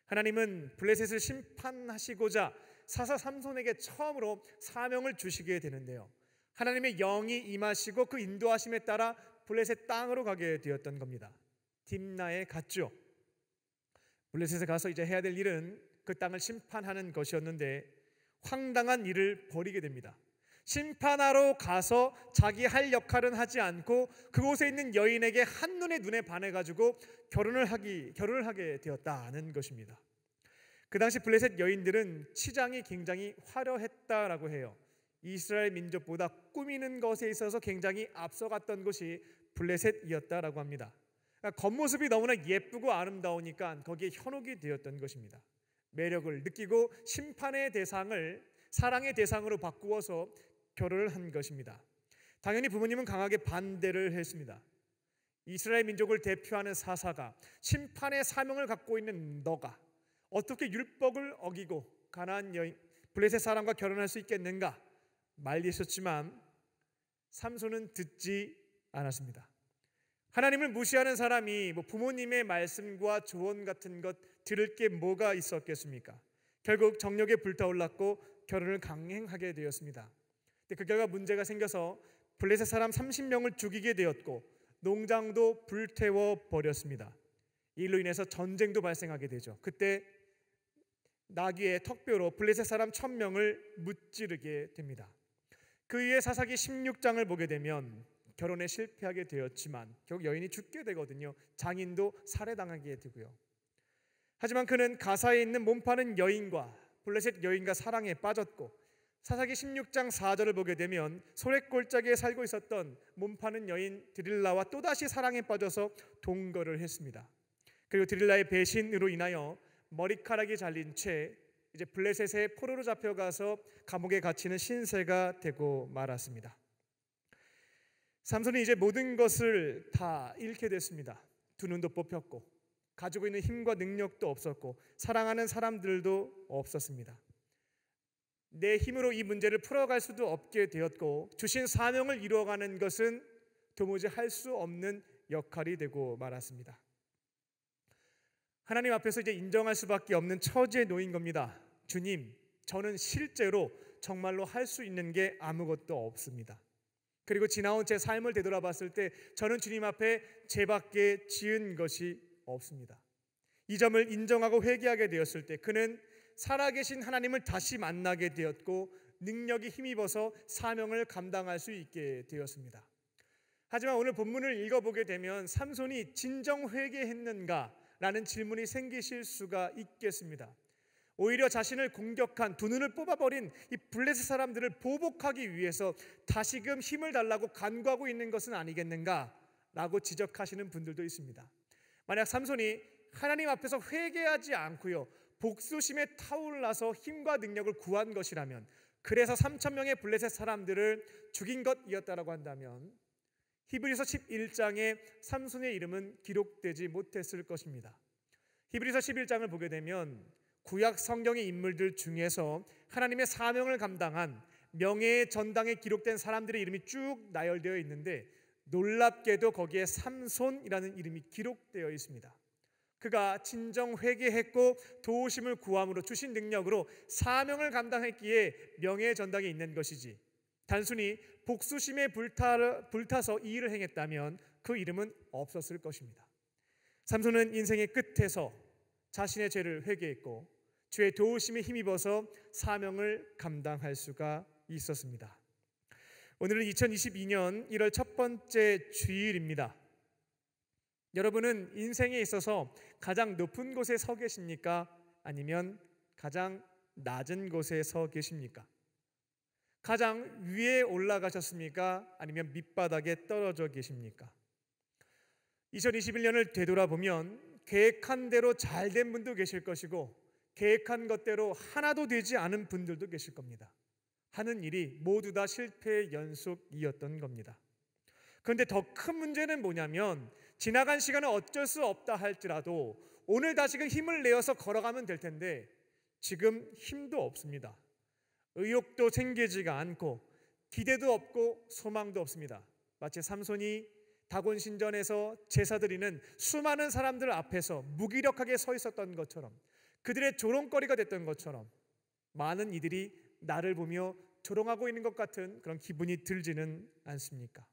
하나님은 블레셋을 심판하시고자 사사 삼손에게 처음으로 사명을 주시게 되는데요, 하나님의 영이 임하시고 그 인도하심에 따라 블레셋 땅으로 가게 되었던 겁니다. 딥나에 갔죠. 블레셋에 가서 이제 해야 될 일은 그 땅을 심판하는 것이었는데 황당한 일을 벌이게 됩니다. 심판하러 가서 자기 할 역할은 하지 않고 그곳에 있는 여인에게 한눈에 눈에 반해가지고 결혼을 하게 되었다는 것입니다. 그 당시 블레셋 여인들은 치장이 굉장히 화려했다라고 해요. 이스라엘 민족보다 꾸미는 것에 있어서 굉장히 앞서갔던 것이 블레셋이었다라고 합니다. 그러니까 겉모습이 너무나 예쁘고 아름다우니까 거기에 현혹이 되었던 것입니다. 매력을 느끼고 심판의 대상을 사랑의 대상으로 바꾸어서 결혼을 한 것입니다. 당연히 부모님은 강하게 반대를 했습니다. 이스라엘 민족을 대표하는 사사가 심판의 사명을 갖고 있는 너가 어떻게 율법을 어기고 가나안 여인 블레셋 사람과 결혼할 수 있겠는가 말리셨지만 삼손은 듣지 않았습니다. 하나님을 무시하는 사람이 부모님의 말씀과 조언 같은 것 들을 게 뭐가 있었겠습니까? 결국 정욕에 불타올랐고 결혼을 강행하게 되었습니다. 그 결과 문제가 생겨서 블레셋 사람 30명을 죽이게 되었고 농장도 불태워 버렸습니다. 이로 인해서 전쟁도 발생하게 되죠. 그때 나귀의 턱뼈로 블레셋 사람 1000명을 무찌르게 됩니다. 그 이후에 사사기 16장을 보게 되면 결혼에 실패하게 되었지만 결국 여인이 죽게 되거든요. 장인도 살해당하게 되고요. 하지만 그는 가사에 있는 몸파는 여인과 블레셋 여인과 사랑에 빠졌고 사사기 16장 4절을 보게 되면 소래골짜기에 살고 있었던 몸파는 여인 드릴라와 또다시 사랑에 빠져서 동거를 했습니다. 그리고 드릴라의 배신으로 인하여 머리카락이 잘린 채 이제 블레셋에 포로로 잡혀가서 감옥에 갇히는 신세가 되고 말았습니다. 삼손이 이제 모든 것을 다 잃게 됐습니다. 두 눈도 뽑혔고 가지고 있는 힘과 능력도 없었고 사랑하는 사람들도 없었습니다. 내 힘으로 이 문제를 풀어갈 수도 없게 되었고 주신 사명을 이루어가는 것은 도무지 할 수 없는 역할이 되고 말았습니다. 하나님 앞에서 이제 인정할 수밖에 없는 처지에 놓인 겁니다. 주님, 저는 실제로 정말로 할 수 있는 게 아무것도 없습니다. 그리고 지나온 제 삶을 되돌아봤을 때 저는 주님 앞에 죄밖에 지은 것이 없습니다. 이 점을 인정하고 회개하게 되었을 때 그는 살아계신 하나님을 다시 만나게 되었고 능력이 힘입어서 사명을 감당할 수 있게 되었습니다. 하지만 오늘 본문을 읽어보게 되면 삼손이 진정 회개했는가? 라는 질문이 생기실 수가 있겠습니다. 오히려 자신을 공격한, 두 눈을 뽑아버린 이 블레셋 사람들을 보복하기 위해서 다시금 힘을 달라고 간구하고 있는 것은 아니겠는가? 라고 지적하시는 분들도 있습니다. 만약 삼손이 하나님 앞에서 회개하지 않고요, 복수심에 타올라서 힘과 능력을 구한 것이라면, 그래서 3,000명의 블레셋 사람들을 죽인 것이었다라고 한다면 히브리서 11장에 삼손의 이름은 기록되지 못했을 것입니다. 히브리서 11장을 보게 되면 구약 성경의 인물들 중에서 하나님의 사명을 감당한 명예의 전당에 기록된 사람들의 이름이 쭉 나열되어 있는데 놀랍게도 거기에 삼손이라는 이름이 기록되어 있습니다. 그가 진정 회개했고 도우심을 구함으로 주신 능력으로 사명을 감당했기에 명예의 전당에 있는 것이지, 단순히 복수심에 불타서 이 일을 행했다면 그 이름은 없었을 것입니다. 삼손은 인생의 끝에서 자신의 죄를 회개했고 주의 도우심에 힘입어서 사명을 감당할 수가 있었습니다. 오늘은 2022년 1월 첫 번째 주일입니다. 여러분은 인생에 있어서 가장 높은 곳에 서 계십니까? 아니면 가장 낮은 곳에 서 계십니까? 가장 위에 올라가셨습니까? 아니면 밑바닥에 떨어져 계십니까? 2021년을 되돌아보면 계획한 대로 잘 된 분도 계실 것이고 계획한 것대로 하나도 되지 않은 분들도 계실 겁니다. 하는 일이 모두 다 실패의 연속이었던 겁니다. 그런데 더 큰 문제는 뭐냐면 지나간 시간은 어쩔 수 없다 할지라도 오늘 다시금 힘을 내어서 걸어가면 될 텐데 지금 힘도 없습니다. 의욕도 생기지가 않고 기대도 없고 소망도 없습니다. 마치 삼손이 다곤 신전에서 제사 드리는 수많은 사람들 앞에서 무기력하게 서 있었던 것처럼, 그들의 조롱거리가 됐던 것처럼 많은 이들이 나를 보며 조롱하고 있는 것 같은 그런 기분이 들지는 않습니까?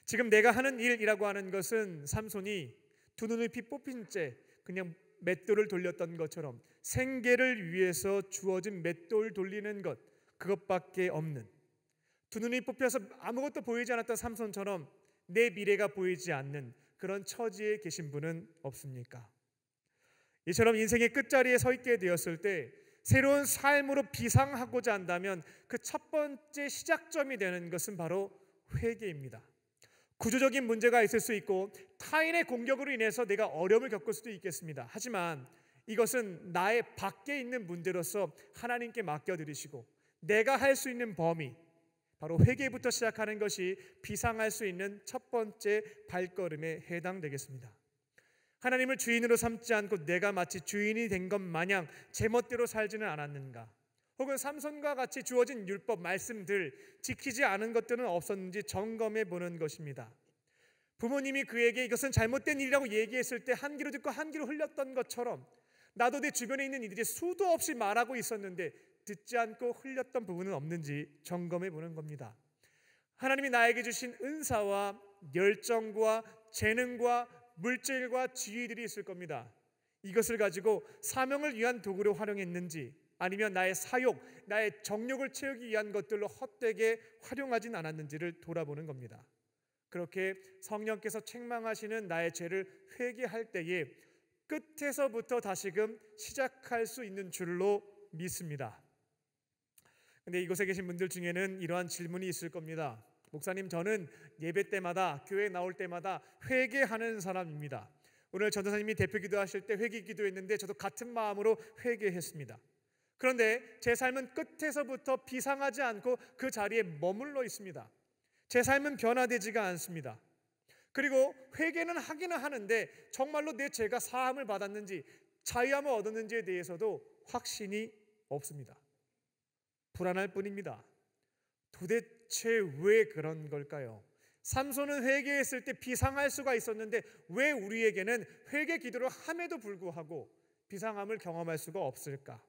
지금 내가 하는 일이라고 하는 것은 삼손이 두 눈을 피 뽑힌 채 그냥 맷돌을 돌렸던 것처럼 생계를 위해서 주어진 맷돌 돌리는 것, 그것밖에 없는, 두 눈이 뽑혀서 아무것도 보이지 않았던 삼손처럼 내 미래가 보이지 않는 그런 처지에 계신 분은 없습니까? 이처럼 인생의 끝자리에 서 있게 되었을 때 새로운 삶으로 비상하고자 한다면 그 첫 번째 시작점이 되는 것은 바로 회개입니다. 구조적인 문제가 있을 수 있고 타인의 공격으로 인해서 내가 어려움을 겪을 수도 있겠습니다. 하지만 이것은 나의 밖에 있는 문제로서 하나님께 맡겨드리시고 내가 할 수 있는 범위, 바로 회개부터 시작하는 것이 비상할 수 있는 첫 번째 발걸음에 해당되겠습니다. 하나님을 주인으로 삼지 않고 내가 마치 주인이 된 것 마냥 제멋대로 살지는 않았는가? 혹은 삼손과 같이 주어진 율법 말씀들 지키지 않은 것들은 없었는지 점검해 보는 것입니다. 부모님이 그에게 이것은 잘못된 일이라고 얘기했을 때 한 귀로 듣고 한 귀로 흘렸던 것처럼 나도 내 주변에 있는 이들이 수도 없이 말하고 있었는데 듣지 않고 흘렸던 부분은 없는지 점검해 보는 겁니다. 하나님이 나에게 주신 은사와 열정과 재능과 물질과 지위들이 있을 겁니다. 이것을 가지고 사명을 위한 도구로 활용했는지 아니면 나의 사욕, 나의 정욕을 채우기 위한 것들로 헛되게 활용하진 않았는지를 돌아보는 겁니다. 그렇게 성령께서 책망하시는 나의 죄를 회개할 때에 끝에서부터 다시금 시작할 수 있는 줄로 믿습니다. 근데 이곳에 계신 분들 중에는 이러한 질문이 있을 겁니다. 목사님, 저는 예배 때마다 교회 나올 때마다 회개하는 사람입니다. 오늘 전도사님이 대표 기도하실 때 회개 기도했는데 저도 같은 마음으로 회개했습니다. 그런데 제 삶은 끝에서부터 비상하지 않고 그 자리에 머물러 있습니다. 제 삶은 변화되지가 않습니다. 그리고 회개는 하기는 하는데 정말로 내 죄가 사함을 받았는지 자유함을 얻었는지에 대해서도 확신이 없습니다. 불안할 뿐입니다. 도대체 왜 그런 걸까요? 삼손은 회개했을 때 비상할 수가 있었는데 왜 우리에게는 회개 기도를 함에도 불구하고 비상함을 경험할 수가 없을까?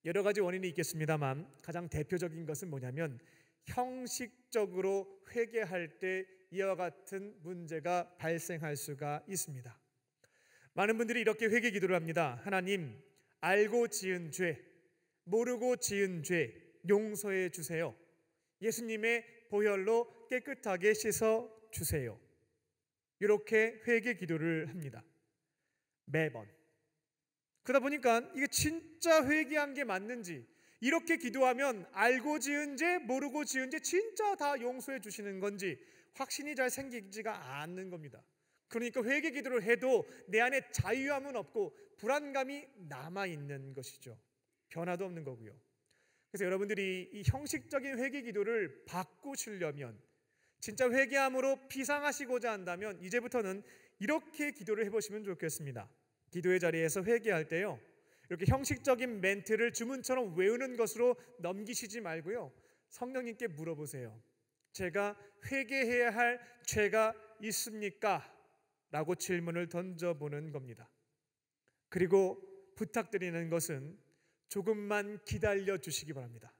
여러 가지 원인이 있겠습니다만 가장 대표적인 것은 뭐냐면 형식적으로 회개할 때 이와 같은 문제가 발생할 수가 있습니다. 많은 분들이 이렇게 회개 기도를 합니다. 하나님, 알고 지은 죄, 모르고 지은 죄 용서해 주세요. 예수님의 보혈로 깨끗하게 씻어 주세요. 이렇게 회개 기도를 합니다. 매번. 그러다 보니까 이게 진짜 회개한 게 맞는지, 이렇게 기도하면 알고 지은 죄, 모르고 지은 죄 진짜 다 용서해 주시는 건지 확신이 잘 생기지가 않는 겁니다. 그러니까 회개 기도를 해도 내 안에 자유함은 없고 불안감이 남아있는 것이죠. 변화도 없는 거고요. 그래서 여러분들이 이 형식적인 회개 기도를 바꾸시려면, 진짜 회개함으로 비상하시고자 한다면 이제부터는 이렇게 기도를 해보시면 좋겠습니다. 기도의 자리에서 회개할 때요, 이렇게 형식적인 멘트를 주문처럼 외우는 것으로 넘기시지 말고요, 성령님께 물어보세요. 제가 회개해야 할 죄가 있습니까? 라고 질문을 던져보는 겁니다. 그리고 부탁드리는 것은 조금만 기다려 주시기 바랍니다.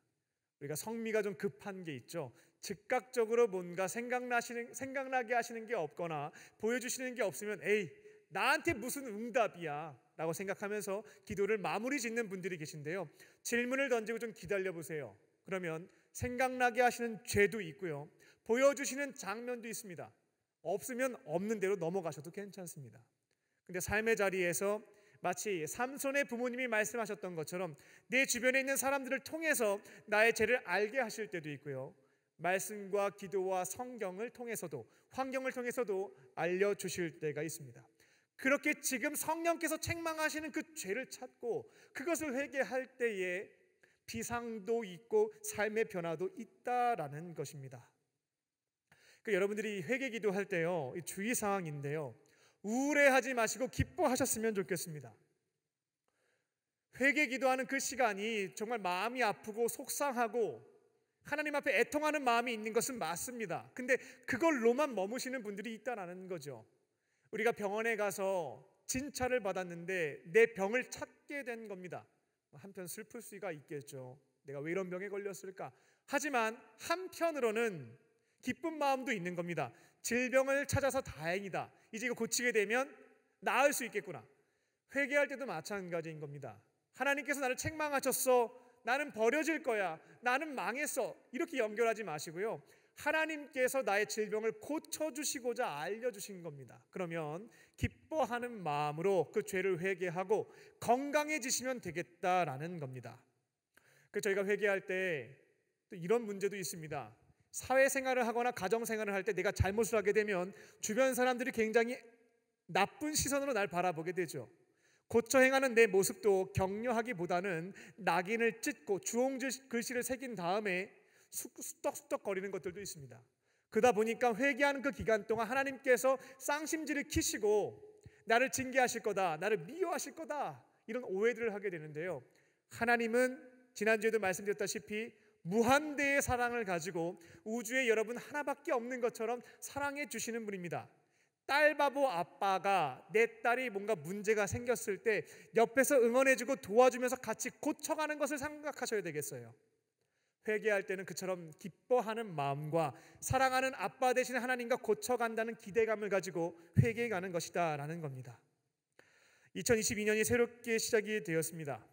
우리가 성미가 좀 급한 게 있죠. 즉각적으로 뭔가 생각나게 하시는 게 없거나 보여주시는 게 없으면 에이, 나한테 무슨 응답이야 라고 생각하면서 기도를 마무리 짓는 분들이 계신데요, 질문을 던지고 좀 기다려 보세요. 그러면 생각나게 하시는 죄도 있고요, 보여주시는 장면도 있습니다. 없으면 없는 대로 넘어가셔도 괜찮습니다. 근데 삶의 자리에서 마치 삼손의 부모님이 말씀하셨던 것처럼 내 주변에 있는 사람들을 통해서 나의 죄를 알게 하실 때도 있고요, 말씀과 기도와 성경을 통해서도, 환경을 통해서도 알려주실 때가 있습니다. 그렇게 지금 성령께서 책망하시는 그 죄를 찾고 그것을 회개할 때에 비상도 있고 삶의 변화도 있다라는 것입니다. 여러분들이 회개 기도할 때요, 주의사항인데요, 우울해하지 마시고 기뻐하셨으면 좋겠습니다. 회개 기도하는 그 시간이 정말 마음이 아프고 속상하고 하나님 앞에 애통하는 마음이 있는 것은 맞습니다. 근데 그걸로만 머무시는 분들이 있다는 거죠. 우리가 병원에 가서 진찰을 받았는데 내 병을 찾게 된 겁니다. 한편 슬플 수가 있겠죠. 내가 왜 이런 병에 걸렸을까? 하지만 한편으로는 기쁜 마음도 있는 겁니다. 질병을 찾아서 다행이다. 이제 이거 고치게 되면 나을 수 있겠구나. 회개할 때도 마찬가지인 겁니다. 하나님께서 나를 책망하셨어. 나는 버려질 거야. 나는 망했어. 이렇게 연결하지 마시고요, 하나님께서 나의 질병을 고쳐주시고자 알려주신 겁니다. 그러면 기뻐하는 마음으로 그 죄를 회개하고 건강해지시면 되겠다라는 겁니다. 저희가 회개할 때 또 이런 문제도 있습니다. 사회생활을 하거나 가정생활을 할 때 내가 잘못을 하게 되면 주변 사람들이 굉장히 나쁜 시선으로 날 바라보게 되죠. 고쳐 행하는 내 모습도 격려하기보다는 낙인을 찢고 주홍 글씨를 새긴 다음에 수떡수떡거리는 것들도 있습니다. 그러다 보니까 회개하는 그 기간 동안 하나님께서 쌍심지를 키시고 나를 징계하실 거다, 나를 미워하실 거다, 이런 오해들을 하게 되는데요, 하나님은 지난주에도 말씀드렸다시피 무한대의 사랑을 가지고 우주에 여러분 하나밖에 없는 것처럼 사랑해 주시는 분입니다. 딸바보 아빠가 내 딸이 뭔가 문제가 생겼을 때 옆에서 응원해주고 도와주면서 같이 고쳐가는 것을 생각하셔야 되겠어요. 회개할 때는 그처럼 기뻐하는 마음과 사랑하는 아빠 되신 하나님과 고쳐간다는 기대감을 가지고 회개해 가는 것이다 라는 겁니다. 2022년이 새롭게 시작이 되었습니다.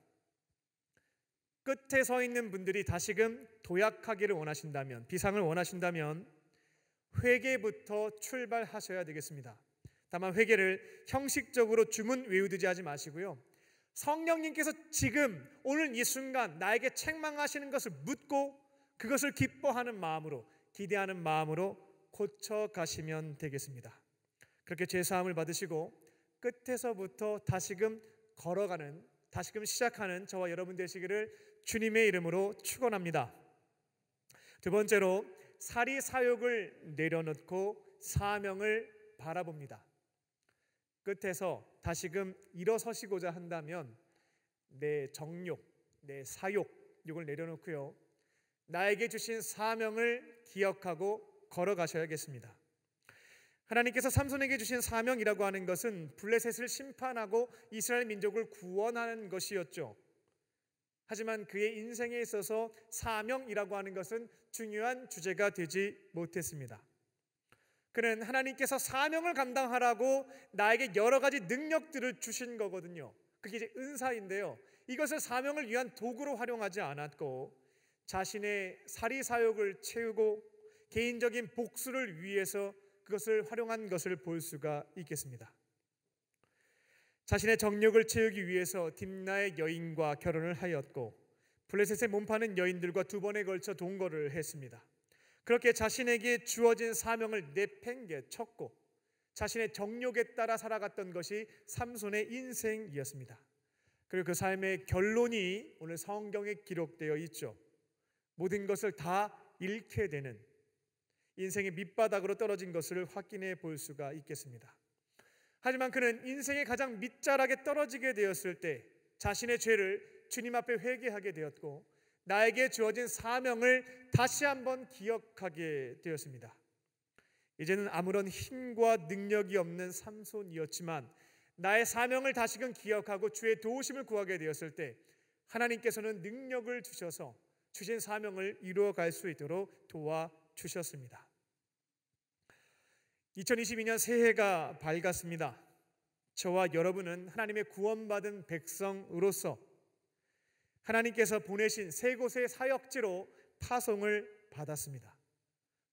끝에 서 있는 분들이 다시금 도약하기를 원하신다면, 비상을 원하신다면 회개부터 출발하셔야 되겠습니다. 다만 회개를 형식적으로 주문 외우듯이 하지 마시고요, 성령님께서 지금 오늘 이 순간 나에게 책망하시는 것을 묻고 그것을 기뻐하는 마음으로, 기대하는 마음으로 고쳐가시면 되겠습니다. 그렇게 죄사함을 받으시고 끝에서부터 다시금 걸어가는, 다시금 시작하는 저와 여러분 되시기를 주님의 이름으로 축원합니다. 두 번째로, 사리 사욕을 내려놓고 사명을 바라봅니다. 끝에서 다시금 일어서시고자 한다면 내 정욕, 내 사욕, 이걸 내려놓고요, 나에게 주신 사명을 기억하고 걸어가셔야겠습니다. 하나님께서 삼손에게 주신 사명이라고 하는 것은 블레셋을 심판하고 이스라엘 민족을 구원하는 것이었죠. 하지만 그의 인생에 있어서 사명이라고 하는 것은 중요한 주제가 되지 못했습니다. 그는 하나님께서 사명을 감당하라고 나에게 여러 가지 능력들을 주신 거거든요. 그게 이제 은사인데요. 이것을 사명을 위한 도구로 활용하지 않았고 자신의 사리사욕을 채우고 개인적인 복수를 위해서 그것을 활용한 것을 볼 수가 있겠습니다. 자신의 정욕을 채우기 위해서 딥나의 여인과 결혼을 하였고 블레셋에 몸파는 여인들과 2번에 걸쳐 동거를 했습니다. 그렇게 자신에게 주어진 사명을 내팽개쳤고 자신의 정욕에 따라 살아갔던 것이 삼손의 인생이었습니다. 그리고 그 삶의 결론이 오늘 성경에 기록되어 있죠. 모든 것을 다 잃게 되는 인생의 밑바닥으로 떨어진 것을 확인해 볼 수가 있겠습니다. 하지만 그는 인생의 가장 밑자락에 떨어지게 되었을 때 자신의 죄를 주님 앞에 회개하게 되었고 나에게 주어진 사명을 다시 한번 기억하게 되었습니다. 이제는 아무런 힘과 능력이 없는 삼손이었지만 나의 사명을 다시금 기억하고 주의 도우심을 구하게 되었을 때 하나님께서는 능력을 주셔서 주신 사명을 이루어갈 수 있도록 도와주셨습니다. 2022년 새해가 밝았습니다. 저와 여러분은 하나님의 구원받은 백성으로서 하나님께서 보내신 세 곳의 사역지로 파송을 받았습니다.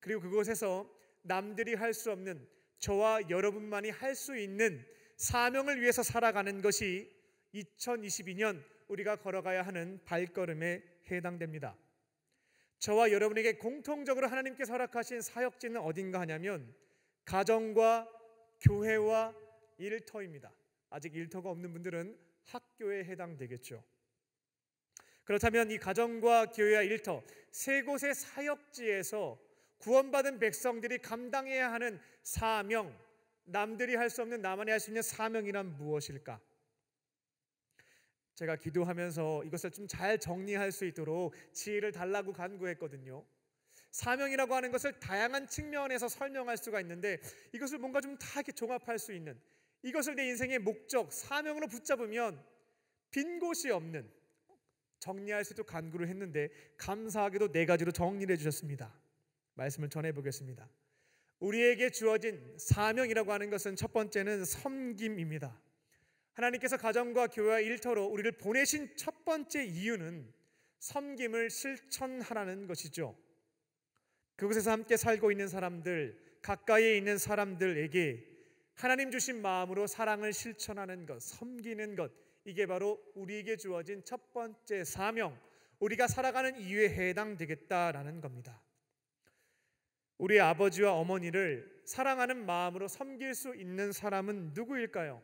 그리고 그곳에서 남들이 할 수 없는 저와 여러분만이 할 수 있는 사명을 위해서 살아가는 것이 2022년 우리가 걸어가야 하는 발걸음에 해당됩니다. 저와 여러분에게 공통적으로 하나님께서 허락하신 사역지는 어딘가 하냐면 가정과 교회와 일터입니다. 아직 일터가 없는 분들은 학교에 해당되겠죠. 그렇다면 이 가정과 교회와 일터 세 곳의 사역지에서 구원받은 백성들이 감당해야 하는 사명, 남들이 할 수 없는 나만이 할 수 있는 사명이란 무엇일까? 제가 기도하면서 이것을 좀 잘 정리할 수 있도록 지혜를 달라고 간구했거든요. 사명이라고 하는 것을 다양한 측면에서 설명할 수가 있는데 이것을 뭔가 좀 다 이렇게 종합할 수 있는, 이것을 내 인생의 목적, 사명으로 붙잡으면 빈 곳이 없는, 정리할 수 있도록 간구를 했는데 감사하게도 4가지로 정리를 해주셨습니다. 말씀을 전해보겠습니다. 우리에게 주어진 사명이라고 하는 것은 첫 번째는 섬김입니다. 하나님께서 가정과 교회와 일터로 우리를 보내신 첫 번째 이유는 섬김을 실천하라는 것이죠. 그곳에서 함께 살고 있는 사람들, 가까이에 있는 사람들에게 하나님 주신 마음으로 사랑을 실천하는 것, 섬기는 것, 이게 바로 우리에게 주어진 첫 번째 사명, 우리가 살아가는 이유에 해당되겠다라는 겁니다. 우리 아버지와 어머니를 사랑하는 마음으로 섬길 수 있는 사람은 누구일까요?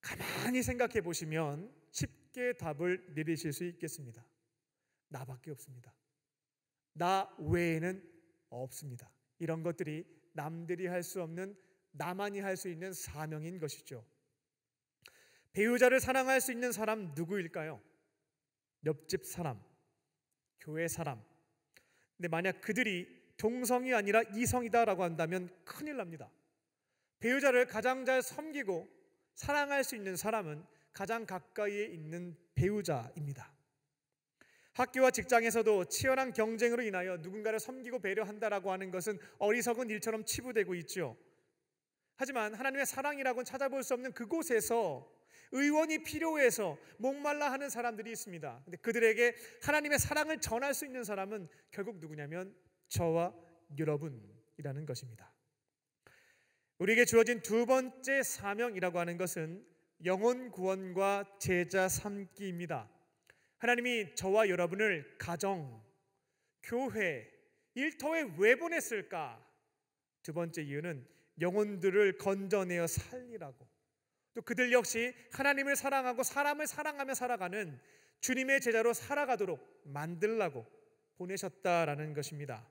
가만히 생각해 보시면 쉽게 답을 내리실 수 있겠습니다. 나밖에 없습니다. 나 외에는 없습니다. 이런 것들이 남들이 할 수 없는, 나만이 할 수 있는 사명인 것이죠. 배우자를 사랑할 수 있는 사람 누구일까요? 옆집 사람, 교회 사람. 근데 만약 그들이 동성이 아니라 이성이다라고 한다면 큰일 납니다. 배우자를 가장 잘 섬기고 사랑할 수 있는 사람은 가장 가까이에 있는 배우자입니다. 학교와 직장에서도 치열한 경쟁으로 인하여 누군가를 섬기고 배려한다라고 하는 것은 어리석은 일처럼 치부되고 있죠. 하지만 하나님의 사랑이라고는 찾아볼 수 없는 그곳에서 의원이 필요해서 목말라 하는 사람들이 있습니다. 근데 그들에게 하나님의 사랑을 전할 수 있는 사람은 결국 누구냐면 저와 여러분이라는 것입니다. 우리에게 주어진 두 번째 사명이라고 하는 것은 영혼 구원과 제자 삼기입니다. 하나님이 저와 여러분을 가정, 교회, 일터에 왜 보냈을까? 두 번째 이유는 영혼들을 건져내어 살리라고, 또 그들 역시 하나님을 사랑하고 사람을 사랑하며 살아가는 주님의 제자로 살아가도록 만들라고 보내셨다라는 것입니다.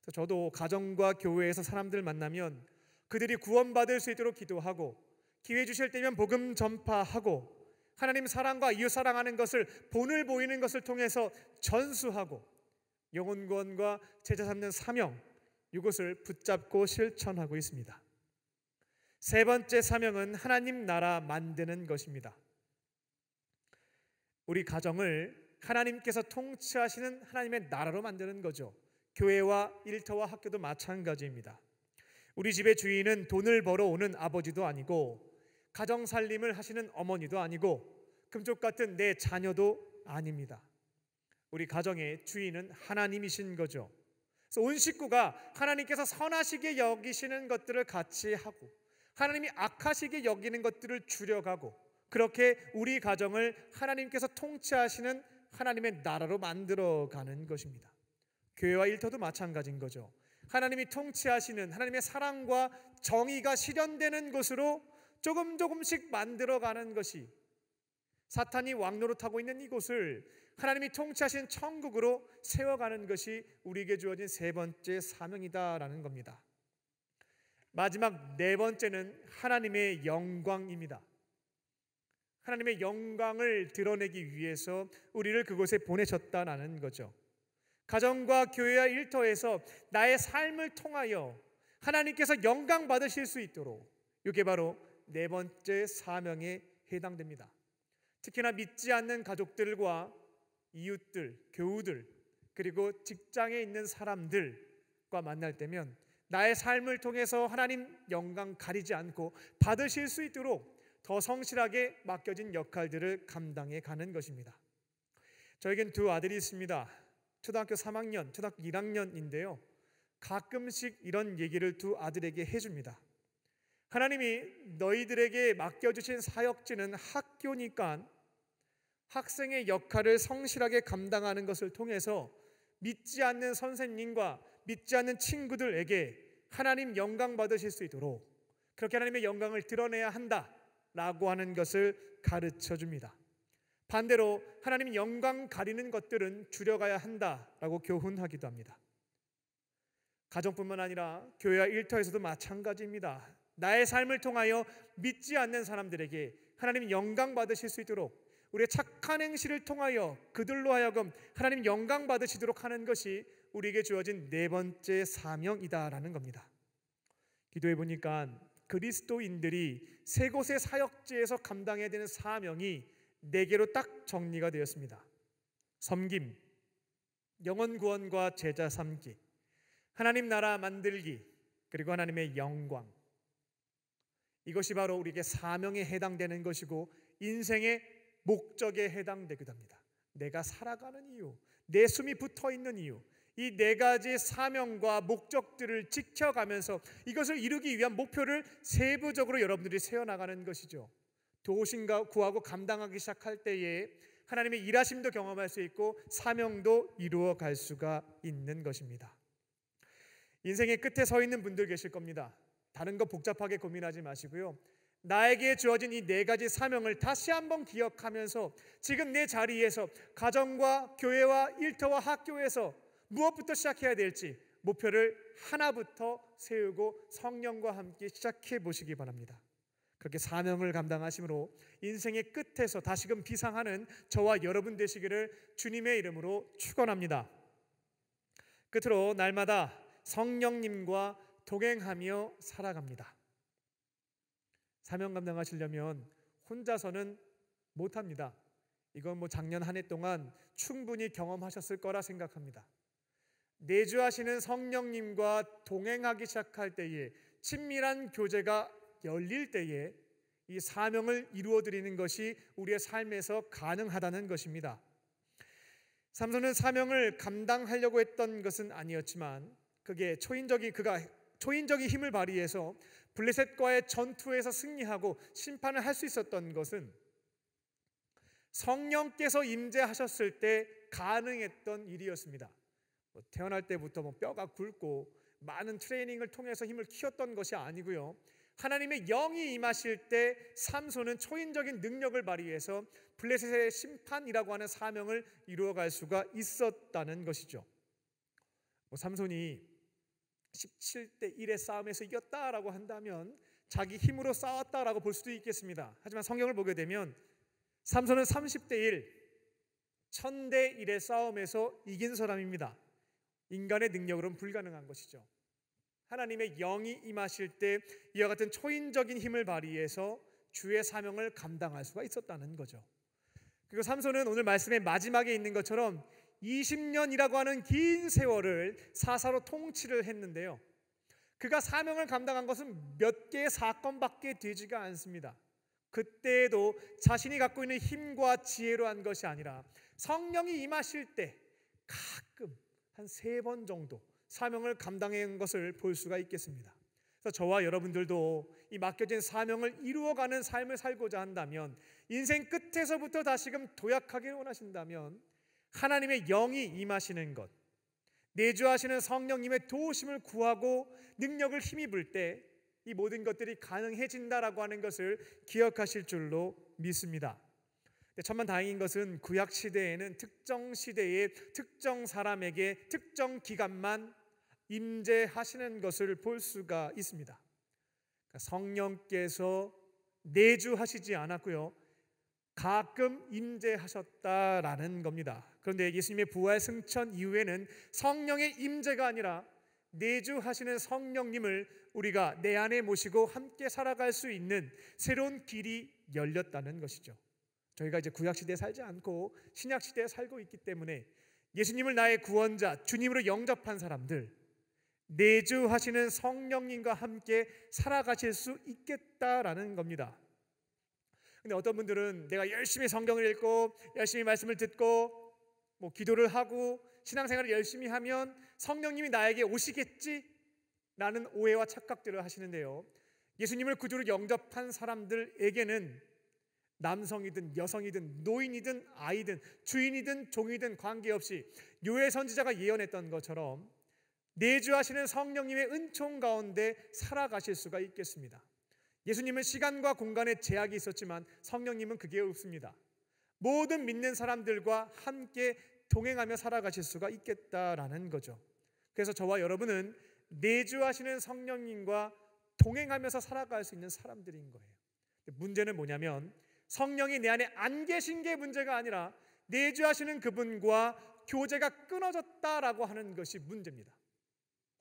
그래서 저도 가정과 교회에서 사람들 만나면 그들이 구원받을 수 있도록 기도하고 기회 주실 때면 복음 전파하고 하나님 사랑과 이웃 사랑하는 것을 본을 보이는 것을 통해서 전수하고 영혼 구원과 제자 삼는 사명, 이것을 붙잡고 실천하고 있습니다. 세 번째 사명은 하나님 나라 만드는 것입니다. 우리 가정을 하나님께서 통치하시는 하나님의 나라로 만드는 거죠. 교회와 일터와 학교도 마찬가지입니다. 우리 집의 주인은 돈을 벌어오는 아버지도 아니고 가정 살림을 하시는 어머니도 아니고 금쪽 같은 내 자녀도 아닙니다. 우리 가정의 주인은 하나님이신 거죠. 그래서 온 식구가 하나님께서 선하시게 여기시는 것들을 같이 하고 하나님이 악하시게 여기는 것들을 줄여가고 그렇게 우리 가정을 하나님께서 통치하시는 하나님의 나라로 만들어가는 것입니다. 교회와 일터도 마찬가지인 거죠. 하나님이 통치하시는 하나님의 사랑과 정의가 실현되는 곳으로 조금씩 만들어가는 것이 사탄이 왕노릇하고 있는 이곳을 하나님이 통치하신 천국으로 세워가는 것이 우리에게 주어진 세 번째 사명이다라는 겁니다. 마지막 네 번째는 하나님의 영광입니다. 하나님의 영광을 드러내기 위해서 우리를 그곳에 보내셨다라는 거죠. 가정과 교회와 일터에서 나의 삶을 통하여 하나님께서 영광 받으실 수 있도록 이게 바로 네 번째 사명에 해당됩니다. 특히나 믿지 않는 가족들과 이웃들, 교우들 그리고 직장에 있는 사람들과 만날 때면 나의 삶을 통해서 하나님 영광 가리지 않고 받으실 수 있도록 더 성실하게 맡겨진 역할들을 감당해 가는 것입니다. 저에겐 두 아들이 있습니다. 초등학교 3학년, 초등학교 1학년인데요. 가끔씩 이런 얘기를 두 아들에게 해줍니다. 하나님이 너희들에게 맡겨주신 사역지는 학교니까 학생의 역할을 성실하게 감당하는 것을 통해서 믿지 않는 선생님과 믿지 않는 친구들에게 하나님 영광 받으실 수 있도록 그렇게 하나님의 영광을 드러내야 한다라고 하는 것을 가르쳐 줍니다. 반대로 하나님 영광 가리는 것들은 줄여가야 한다라고 교훈하기도 합니다. 가정뿐만 아니라 교회와 일터에서도 마찬가지입니다. 나의 삶을 통하여 믿지 않는 사람들에게 하나님 영광 받으실 수 있도록 우리의 착한 행실을 통하여 그들로 하여금 하나님 영광 받으시도록 하는 것이 우리에게 주어진 네 번째 사명이다라는 겁니다. 기도해 보니까 그리스도인들이 세 곳의 사역지에서 감당해야 되는 사명이 네 개로 딱 정리가 되었습니다. 섬김, 영혼 구원과 제자 삼기, 하나님 나라 만들기, 그리고 하나님의 영광. 이것이 바로 우리에게 사명에 해당되는 것이고 인생의 목적에 해당되기도 합니다. 내가 살아가는 이유, 내 숨이 붙어있는 이유, 이 네 가지 사명과 목적들을 지켜가면서 이것을 이루기 위한 목표를 세부적으로 여러분들이 세워나가는 것이죠. 도우신가 구하고 감당하기 시작할 때에 하나님의 일하심도 경험할 수 있고 사명도 이루어갈 수가 있는 것입니다. 인생의 끝에 서 있는 분들 계실 겁니다. 다른 거 복잡하게 고민하지 마시고요. 나에게 주어진 이 네 가지 사명을 다시 한번 기억하면서 지금 내 자리에서 가정과 교회와 일터와 학교에서 무엇부터 시작해야 될지 목표를 하나부터 세우고 성령과 함께 시작해 보시기 바랍니다. 그렇게 사명을 감당하심으로 인생의 끝에서 다시금 비상하는 저와 여러분 되시기를 주님의 이름으로 축원합니다. 끝으로 날마다 성령님과 동행하며 살아갑니다. 사명 감당하시려면 혼자서는 못합니다. 이건 작년 한 해 동안 충분히 경험하셨을 거라 생각합니다. 내주하시는 성령님과 동행하기 시작할 때에 친밀한 교제가 열릴 때에 이 사명을 이루어드리는 것이 우리의 삶에서 가능하다는 것입니다. 삼손은 사명을 감당하려고 했던 것은 아니었지만 그가 초인적인 힘을 발휘해서 블레셋과의 전투에서 승리하고 심판을 할 수 있었던 것은 성령께서 임재하셨을 때 가능했던 일이었습니다. 태어날 때부터 뼈가 굵고 많은 트레이닝을 통해서 힘을 키웠던 것이 아니고요. 하나님의 영이 임하실 때 삼손은 초인적인 능력을 발휘해서 블레셋의 심판이라고 하는 사명을 이루어갈 수가 있었다는 것이죠. 삼손이 17대 1의 싸움에서 이겼다라고 한다면 자기 힘으로 싸웠다라고 볼 수도 있겠습니다. 하지만 성경을 보게 되면 삼손은 30대 1, 1000대 1의 싸움에서 이긴 사람입니다. 인간의 능력으로는 불가능한 것이죠. 하나님의 영이 임하실 때 이와 같은 초인적인 힘을 발휘해서 주의 사명을 감당할 수가 있었다는 거죠. 그리고 삼손은 오늘 말씀의 마지막에 있는 것처럼 20년이라고 하는 긴 세월을 사사로 통치를 했는데요, 그가 사명을 감당한 것은 몇 개의 사건밖에 되지가 않습니다. 그때에도 자신이 갖고 있는 힘과 지혜로 한 것이 아니라 성령이 임하실 때 가끔 한 3번 정도 사명을 감당한 것을 볼 수가 있겠습니다. 그래서 저와 여러분들도 이 맡겨진 사명을 이루어가는 삶을 살고자 한다면, 인생 끝에서부터 다시금 도약하기를 원하신다면 하나님의 영이 임하시는 것, 내주하시는 성령님의 도우심을 구하고 능력을 힘입을 때 이 모든 것들이 가능해진다라고 하는 것을 기억하실 줄로 믿습니다. 천만다행인 것은 구약 시대에는 특정 시대의 특정 사람에게 특정 기간만 임재하시는 것을 볼 수가 있습니다. 그러니까 성령께서 내주하시지 않았고요, 가끔 임재하셨다라는 겁니다. 그런데 예수님의 부활 승천 이후에는 성령의 임재가 아니라 내주하시는 성령님을 우리가 내 안에 모시고 함께 살아갈 수 있는 새로운 길이 열렸다는 것이죠. 저희가 이제 구약시대에 살지 않고 신약시대에 살고 있기 때문에 예수님을 나의 구원자, 주님으로 영접한 사람들, 내주하시는 성령님과 함께 살아가실 수 있겠다라는 겁니다. 근데 어떤 분들은 내가 열심히 성경을 읽고 열심히 말씀을 듣고 기도를 하고 신앙생활을 열심히 하면 성령님이 나에게 오시겠지? 라는 오해와 착각들을 하시는데요, 예수님을 구주로 영접한 사람들에게는 남성이든 여성이든 노인이든 아이든 주인이든 종이든 관계없이 요엘 선지자가 예언했던 것처럼 내주하시는 성령님의 은총 가운데 살아가실 수가 있겠습니다. 예수님은 시간과 공간에 제약이 있었지만 성령님은 그게 없습니다. 모든 믿는 사람들과 함께 동행하며 살아가실 수가 있겠다라는 거죠. 그래서 저와 여러분은 내주하시는 성령님과 동행하면서 살아갈 수 있는 사람들인 거예요. 문제는 뭐냐면 성령이 내 안에 안 계신 게 문제가 아니라 내주하시는 그분과 교제가 끊어졌다라고 하는 것이 문제입니다.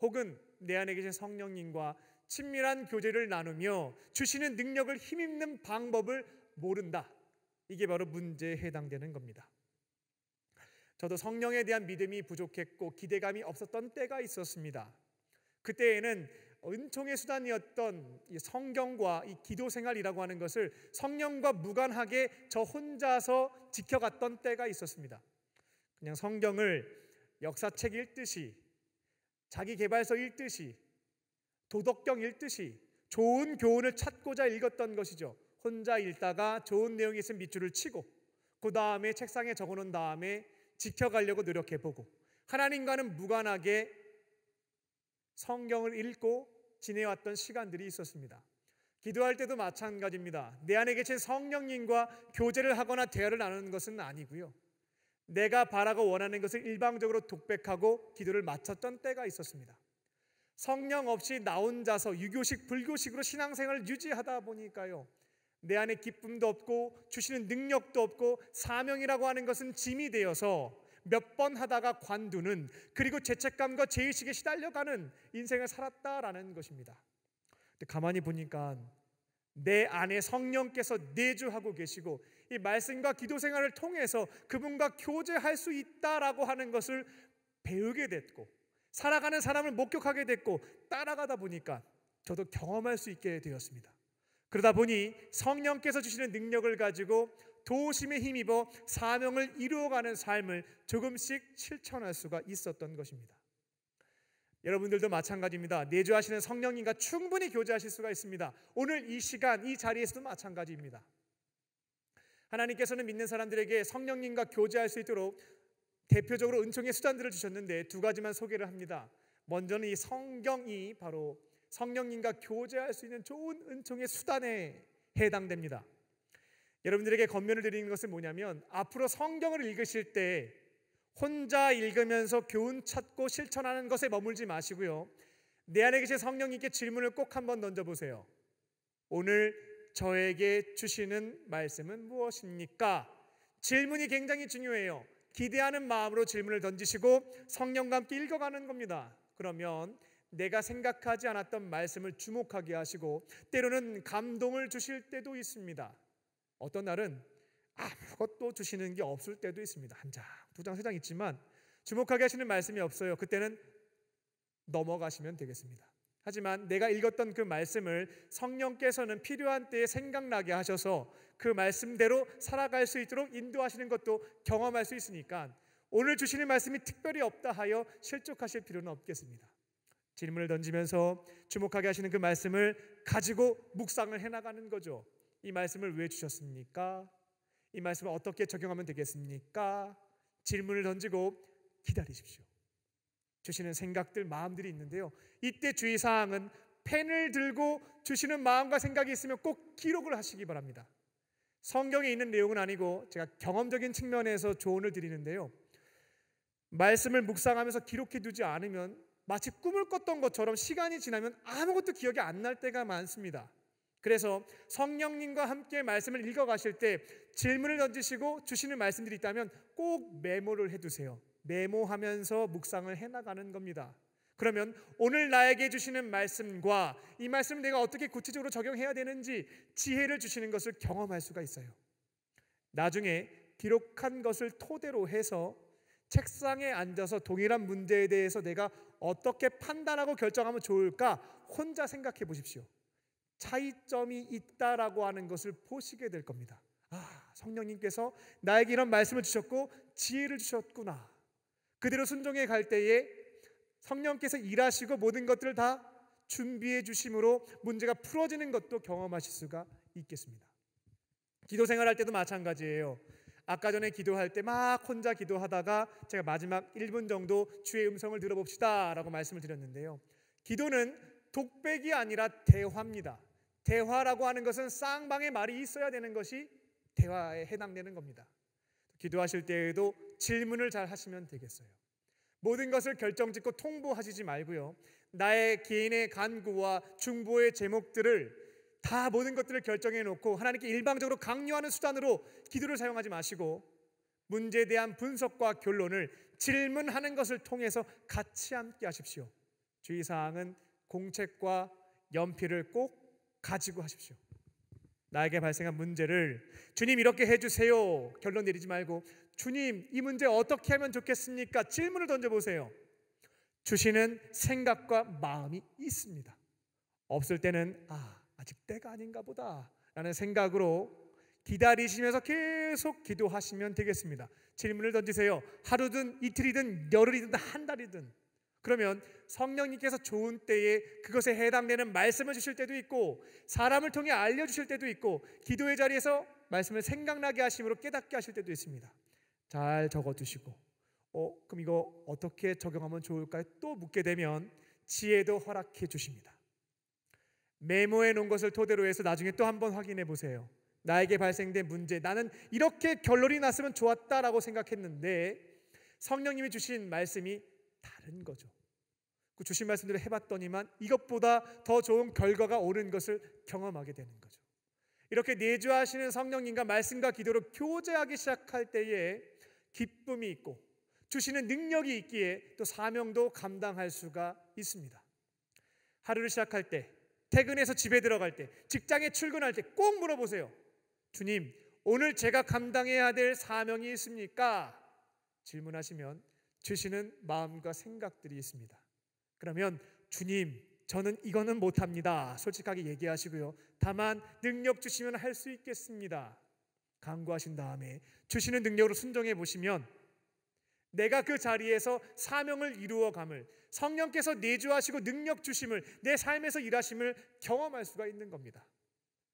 혹은 내 안에 계신 성령님과 친밀한 교제를 나누며 주시는 능력을 힘입는 방법을 모른다. 이게 바로 문제에 해당되는 겁니다. 저도 성령에 대한 믿음이 부족했고 기대감이 없었던 때가 있었습니다. 그때에는 은총의 수단이었던 이 성경과 이 기도 생활이라고 하는 것을 성령과 무관하게 저 혼자서 지켜갔던 때가 있었습니다. 그냥 성경을 역사책 읽듯이, 자기계발서 읽듯이, 도덕경 읽듯이 좋은 교훈을 찾고자 읽었던 것이죠. 혼자 읽다가 좋은 내용이 있으면 밑줄을 치고 그 다음에 책상에 적어놓은 다음에 지켜가려고 노력해보고 하나님과는 무관하게 성경을 읽고 지내왔던 시간들이 있었습니다. 기도할 때도 마찬가지입니다. 내 안에 계신 성령님과 교제를 하거나 대화를 나누는 것은 아니고요, 내가 바라고 원하는 것을 일방적으로 독백하고 기도를 마쳤던 때가 있었습니다. 성령 없이 나 혼자서 유교식 불교식으로 신앙생활을 유지하다 보니까요, 내 안에 기쁨도 없고 주시는 능력도 없고 사명이라고 하는 것은 짐이 되어서 몇 번 하다가 관두는, 그리고 죄책감과 죄의식에 시달려가는 인생을 살았다라는 것입니다. 근데 가만히 보니까 내 안에 성령께서 내주하고 계시고 이 말씀과 기도 생활을 통해서 그분과 교제할 수 있다라고 하는 것을 배우게 됐고 살아가는 사람을 목격하게 됐고 따라가다 보니까 저도 경험할 수 있게 되었습니다. 그러다 보니 성령께서 주시는 능력을 가지고 도우심에 힘입어 사명을 이루어가는 삶을 조금씩 실천할 수가 있었던 것입니다. 여러분들도 마찬가지입니다. 내주하시는 성령님과 충분히 교제하실 수가 있습니다. 오늘 이 시간 이 자리에서도 마찬가지입니다. 하나님께서는 믿는 사람들에게 성령님과 교제할 수 있도록 대표적으로 은총의 수단들을 주셨는데 두 가지만 소개를 합니다. 먼저는 이 성경이 바로 성령님과 교제할 수 있는 좋은 은총의 수단에 해당됩니다. 여러분들에게 권면을 드리는 것은 뭐냐면 앞으로 성경을 읽으실 때 혼자 읽으면서 교훈 찾고 실천하는 것에 머물지 마시고요, 내 안에 계신 성령님께 질문을 꼭 한번 던져보세요. 오늘 저에게 주시는 말씀은 무엇입니까? 질문이 굉장히 중요해요. 기대하는 마음으로 질문을 던지시고 성령과 함께 읽어가는 겁니다. 그러면 내가 생각하지 않았던 말씀을 주목하게 하시고 때로는 감동을 주실 때도 있습니다. 어떤 날은 아무것도 주시는 게 없을 때도 있습니다. 한 장, 두 장, 세 장 있지만 주목하게 하시는 말씀이 없어요. 그때는 넘어가시면 되겠습니다. 하지만 내가 읽었던 그 말씀을 성령께서는 필요한 때에 생각나게 하셔서 그 말씀대로 살아갈 수 있도록 인도하시는 것도 경험할 수 있으니까 오늘 주시는 말씀이 특별히 없다 하여 실족하실 필요는 없겠습니다. 질문을 던지면서 주목하게 하시는 그 말씀을 가지고 묵상을 해나가는 거죠. 이 말씀을 왜 주셨습니까? 이 말씀을 어떻게 적용하면 되겠습니까? 질문을 던지고 기다리십시오. 주시는 생각들, 마음들이 있는데요, 이때 주의사항은 펜을 들고 주시는 마음과 생각이 있으면 꼭 기록을 하시기 바랍니다. 성경에 있는 내용은 아니고 제가 경험적인 측면에서 조언을 드리는데요, 말씀을 묵상하면서 기록해 두지 않으면 마치 꿈을 꿨던 것처럼 시간이 지나면 아무것도 기억이 안 날 때가 많습니다. 그래서 성령님과 함께 말씀을 읽어가실 때 질문을 던지시고 주시는 말씀들이 있다면 꼭 메모를 해두세요. 메모하면서 묵상을 해나가는 겁니다. 그러면 오늘 나에게 주시는 말씀과 이 말씀을 내가 어떻게 구체적으로 적용해야 되는지 지혜를 주시는 것을 경험할 수가 있어요. 나중에 기록한 것을 토대로 해서 책상에 앉아서 동일한 문제에 대해서 내가 어떻게 판단하고 결정하면 좋을까 혼자 생각해 보십시오. 차이점이 있다라고 하는 것을 보시게 될 겁니다. 성령님께서 나에게 이런 말씀을 주셨고 지혜를 주셨구나. 그대로 순종해 갈 때에 성령께서 일하시고 모든 것들을 다 준비해 주심으로 문제가 풀어지는 것도 경험하실 수가 있겠습니다. 기도 생활할 때도 마찬가지예요. 아까 전에 기도할 때 막 혼자 기도하다가 제가 마지막 1분 정도 주의 음성을 들어봅시다 라고 말씀을 드렸는데요, 기도는 독백이 아니라 대화입니다. 대화라고 하는 것은 쌍방의 말이 있어야 되는 것이 대화에 해당되는 겁니다. 기도하실 때에도 질문을 잘 하시면 되겠어요. 모든 것을 결정짓고 통보하시지 말고요, 나의 개인의 간구와 중보의 제목들을 다 모든 것들을 결정해 놓고 하나님께 일방적으로 강요하는 수단으로 기도를 사용하지 마시고 문제에 대한 분석과 결론을 질문하는 것을 통해서 같이 함께 하십시오. 주의사항은 공책과 연필을 꼭 가지고 하십시오. 나에게 발생한 문제를 주님 이렇게 해주세요 결론 내리지 말고 주님 이 문제 어떻게 하면 좋겠습니까? 질문을 던져보세요. 주시는 생각과 마음이 있습니다. 없을 때는 아직 때가 아닌가 보다 라는 생각으로 기다리시면서 계속 기도하시면 되겠습니다. 질문을 던지세요. 하루든 이틀이든 열흘이든 한 달이든. 그러면 성령님께서 좋은 때에 그것에 해당되는 말씀을 주실 때도 있고 사람을 통해 알려주실 때도 있고 기도의 자리에서 말씀을 생각나게 하심으로 깨닫게 하실 때도 있습니다. 잘 적어두시고 그럼 이거 어떻게 적용하면 좋을까요? 또 묻게 되면 지혜도 허락해 주십니다. 메모해 놓은 것을 토대로 해서 나중에 또 한번 확인해 보세요. 나에게 발생된 문제, 나는 이렇게 결론이 났으면 좋았다라고 생각했는데 성령님이 주신 말씀이 다른 거죠. 그 주신 말씀대로 해봤더니만 이것보다 더 좋은 결과가 오는 것을 경험하게 되는 거죠. 이렇게 내주하시는 성령님과 말씀과 기도로 교제하기 시작할 때에 기쁨이 있고 주시는 능력이 있기에 또 사명도 감당할 수가 있습니다. 하루를 시작할 때, 퇴근해서 집에 들어갈 때, 직장에 출근할 때 꼭 물어보세요. 주님, 오늘 제가 감당해야 될 사명이 있습니까? 질문하시면 주시는 마음과 생각들이 있습니다. 그러면 주님, 저는 이거는 못합니다. 솔직하게 얘기하시고요. 다만 능력 주시면 할 수 있겠습니다. 간구하신 다음에 주시는 능력으로 순종해 보시면 내가 그 자리에서 사명을 이루어감을, 성령께서 내주하시고 능력 주심을, 내 삶에서 일하심을 경험할 수가 있는 겁니다.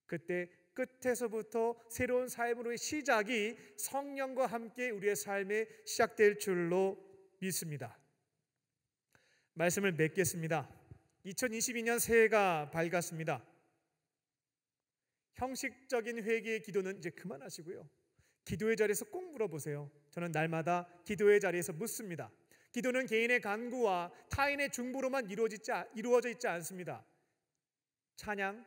그때 끝에서부터 새로운 삶으로의 시작이 성령과 함께 우리의 삶에 시작될 줄로 믿습니다. 말씀을 맺겠습니다. 2022년 새해가 밝았습니다. 형식적인 회개의 기도는 이제 그만하시고요. 기도의 자리에서 꼭 물어보세요. 저는 날마다 기도의 자리에서 묻습니다. 기도는 개인의 간구와 타인의 중보로만 이루어져 있지 않습니다. 찬양,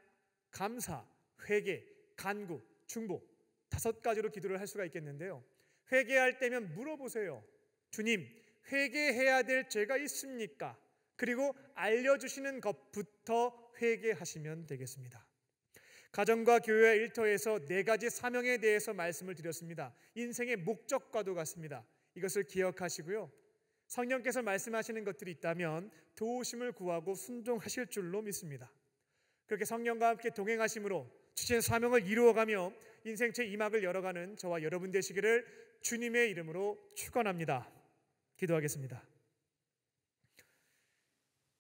감사, 회개, 간구, 중보 5가지로 기도를 할 수가 있겠는데요. 회개할 때면 물어보세요. 주님, 회개해야 될 죄가 있습니까? 그리고 알려주시는 것부터 회개하시면 되겠습니다. 가정과 교회 일터에서 4가지 사명에 대해서 말씀을 드렸습니다. 인생의 목적과도 같습니다. 이것을 기억하시고요, 성령께서 말씀하시는 것들이 있다면 도우심을 구하고 순종하실 줄로 믿습니다. 그렇게 성령과 함께 동행하심으로 주신 사명을 이루어가며 인생 제2막을 열어가는 저와 여러분 되시기를 주님의 이름으로 축원합니다. 기도하겠습니다.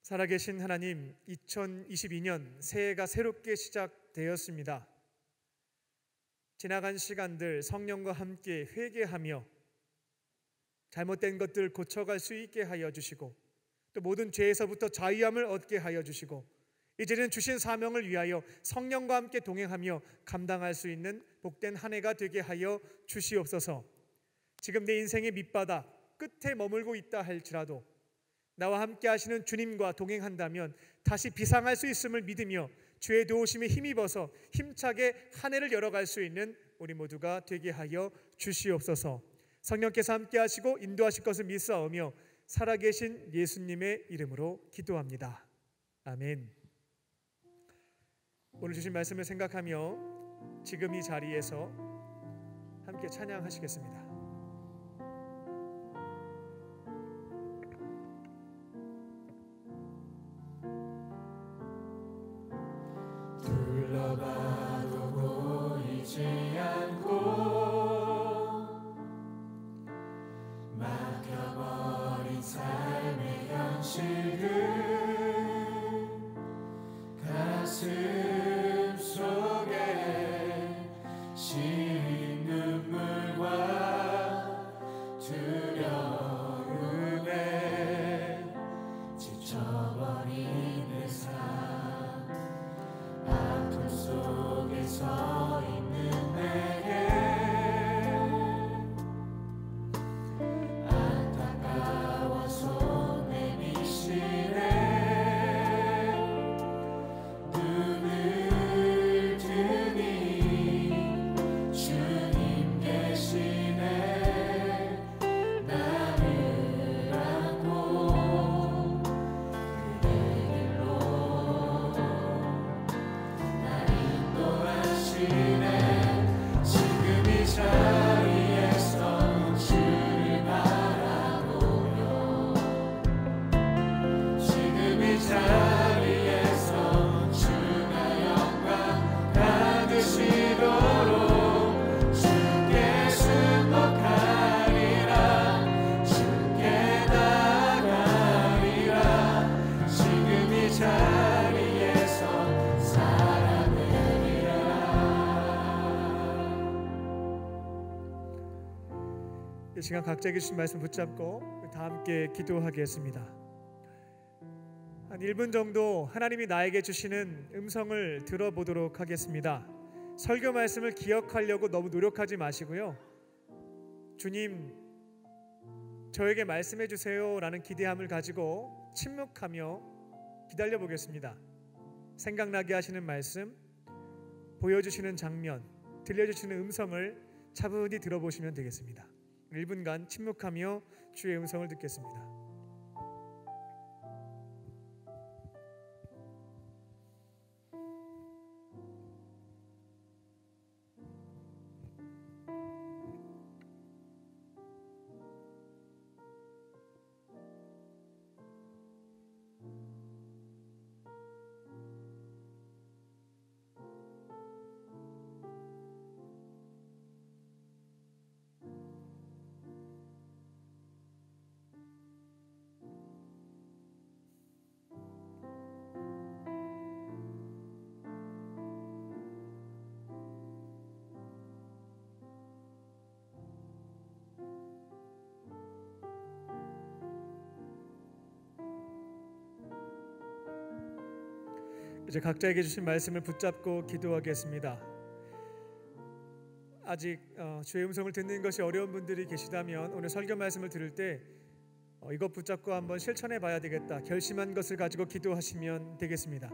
살아계신 하나님, 2022년 새해가 새롭게 시작되었습니다. 지나간 시간들 성령과 함께 회개하며 잘못된 것들 고쳐갈 수 있게 하여 주시고, 또 모든 죄에서부터 자유함을 얻게 하여 주시고, 이제는 주신 사명을 위하여 성령과 함께 동행하며 감당할 수 있는 복된 한 해가 되게 하여 주시옵소서. 지금 내 인생의 밑바닥 끝에 머물고 있다 할지라도 나와 함께 하시는 주님과 동행한다면 다시 비상할 수 있음을 믿으며 주의 도우심에 힘입어서 힘차게 한 해를 열어갈 수 있는 우리 모두가 되게 하여 주시옵소서. 성령께서 함께 하시고 인도하실 것을 믿사오며 살아계신 예수님의 이름으로 기도합니다. 아멘. 오늘 주신 말씀을 생각하며 지금 이 자리에서 함께 찬양하시겠습니다. 둘러봐도 보이지 않고 막혀버린 삶의 현실을 가슴 속에 시린 눈물과 두려움에 지쳐버린 내 삶, 아픔 속에 서 있는 내게 안타까워 손 내미시네. 이 시간 각자에게 주신 말씀 붙잡고 다 함께 기도하겠습니다. 한 1분 정도 하나님이 나에게 주시는 음성을 들어보도록 하겠습니다. 설교 말씀을 기억하려고 너무 노력하지 마시고요, 주님 저에게 말씀해 주세요 라는 기대함을 가지고 침묵하며 기다려 보겠습니다. 생각나게 하시는 말씀, 보여주시는 장면, 들려주시는 음성을 차분히 들어보시면 되겠습니다. 1분간 침묵하며 주의 음성을 듣겠습니다. 이제 각자에게 주신 말씀을 붙잡고 기도하겠습니다. 아직 주의 음성을 듣는 것이 어려운 분들이 계시다면 오늘 설교 말씀을 들을 때 이것 붙잡고 한번 실천해 봐야 되겠다, 결심한 것을 가지고 기도하시면 되겠습니다.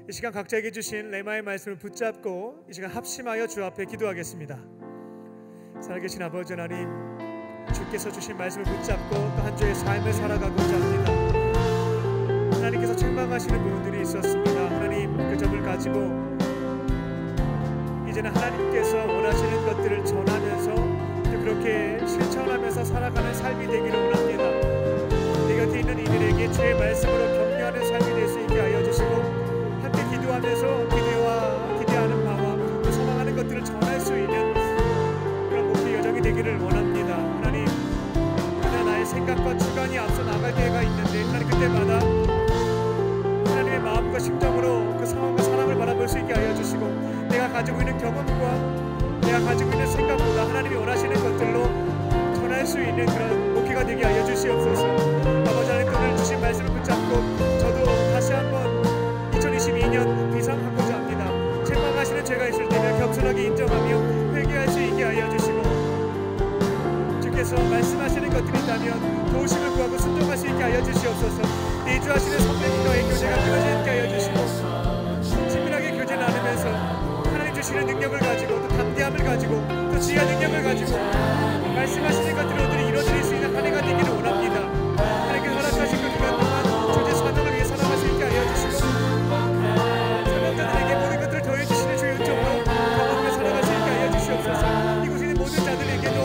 이 시간 각자에게 주신 레마의 말씀을 붙잡고 이 시간 합심하여 주 앞에 기도하겠습니다. 살아계신 아버지 하나님, 주께서 주신 말씀을 붙잡고 또 한 주의 삶을 살아가고자 합니다. 하나님께서 책망하시는 부분들이 있었습니다. 하나님 그 점을 가지고 이제는 하나님께서 원하시는 것들을 전하면서 그렇게 실천하면서 살아가는 삶이 되기를 원합니다. 내 곁에 있는 이들에게 주의 말씀으로 격려하는 삶이 될 수 있게 하여 주시고, 함께 기도하면서 기대하는 바와 그 소망하는 것들을 전할 수 있는 그런 목회 여정이 되기를 원합니다. 하나님, 그러나 나의 생각과 주관이 앞서 나갈 때가 있는데 하나님 그때마다 하나님의 마음과 심정으로 그 상황과 사람을 바라볼 수 있게 하여 주시고, 내가 가지고 있는 경험과 내가 가지고 있는 생각보다 하나님이 원하시는 것들로 전할 수 있는 그런 목회가 되게 하여 주시옵소서. 아버지 하나님, 오늘 주신 말씀을 붙잡고 저도 다시 한번 2022년 비상하고자 합니다. 책망하시는 죄가 있을 때면 겸손하게 인정하며 회개할 수 있게 하여 주시고, 주께서 말씀하시는 것들이 있다면 도우심을 구하고 순종할 수 있게 하여 주시옵소서. 내주하시는 성령님과의 교제가 끊어지지 않게 하여 주시고, 친밀하게 교제 나누면서 하나님 주시는 능력을 가지고 또 담대함을 가지고 또 지혜와 능력을 가지고 말씀하시는 것들을 오늘 이뤄드릴 수 있는 한 해가 되기를 원합니다. 하나님께서 허락하신 그 기간 동안 존재 사명을 위해 살아갈 수 있게 하여 주시고, 사명자들에게 모든 것들을 더해주시는 주의 은총으로 경험하며 살아갈 수 있게 하여 주시옵소서. 이곳에 있는 모든 자들에게도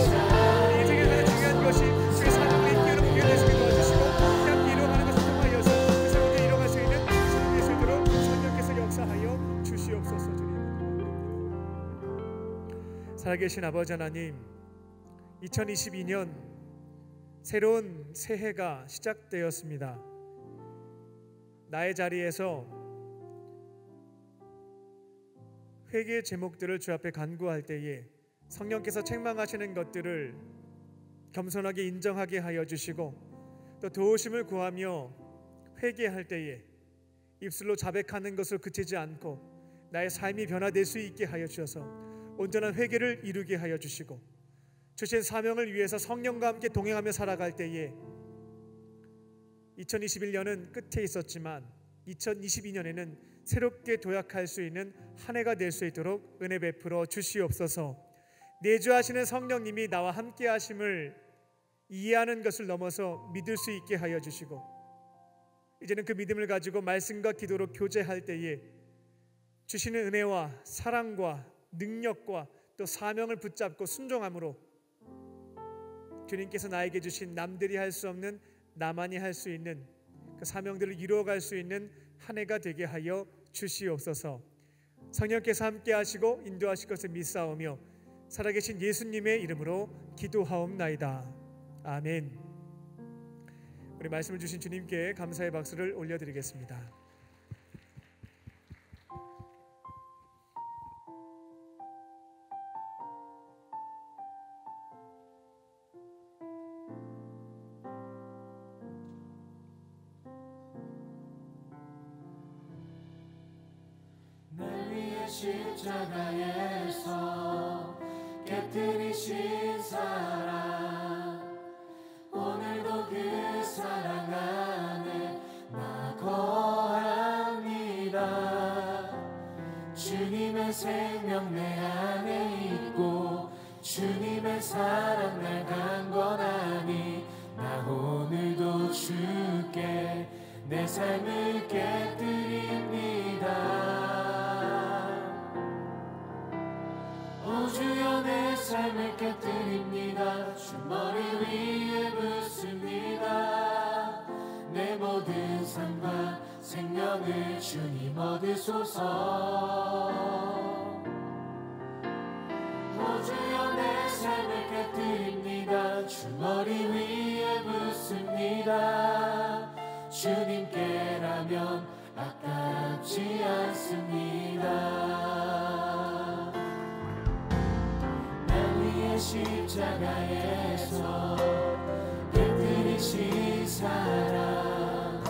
인생에 가장 중요한 것이 주의 사명을 인기로 보게 되시게 도와주시고, 함께 이루어가는 것을 통하여서 그 사명을 이뤄갈 수 있는 삶이 수 있도록 성령께서 역사하여 주시옵소서. 주님, 살아계신 아버지 하나님, 2022년 새로운 새해가 시작되었습니다. 나의 자리에서 회개의 제목들을 주 앞에 간구할 때에 성령께서 책망하시는 것들을 겸손하게 인정하게 하여 주시고, 또 도우심을 구하며 회개할 때에 입술로 자백하는 것을 그치지 않고 나의 삶이 변화될 수 있게 하여 주셔서 온전한 회개를 이루게 하여 주시고, 주신 사명을 위해서 성령과 함께 동행하며 살아갈 때에 2021년은 끝에 있었지만 2022년에는 새롭게 도약할 수 있는 한 해가 될 수 있도록 은혜 베풀어 주시옵소서. 내주하시는 성령님이 나와 함께 하심을 이해하는 것을 넘어서 믿을 수 있게 하여 주시고, 이제는 그 믿음을 가지고 말씀과 기도로 교제할 때에 주시는 은혜와 사랑과 능력과 또 사명을 붙잡고 순종함으로 주님께서 나에게 주신 남들이 할 수 없는 나만이 할 수 있는 그 사명들을 이루어갈 수 있는 한 해가 되게 하여 주시옵소서. 성령께서 함께 하시고 인도하실 것을 믿사오며 살아계신 예수님의 이름으로 기도하옵나이다. 아멘. 우리 말씀을 주신 주님께 감사의 박수를 올려드리겠습니다. 십자가에서 깨뜨리신 사랑, 오늘도 그 사랑 안에 나 거합니다. 주님의 생명 내 안에 있고 주님의 사랑 날 강건하니 나 오늘도 주께 내 삶을 깨뜨립니다. 오 주여 내 삶을 깨뜨립니다. 주 머리 위에 붓습니다. 내 모든 삶과 생명을 주님 얻으소서. 오 주여 내 삶을 깨뜨립니다. 주 머리 위에 붓습니다. 주님께라면 아깝지 않습니다. 십자가에서 깨뜨리신 사랑,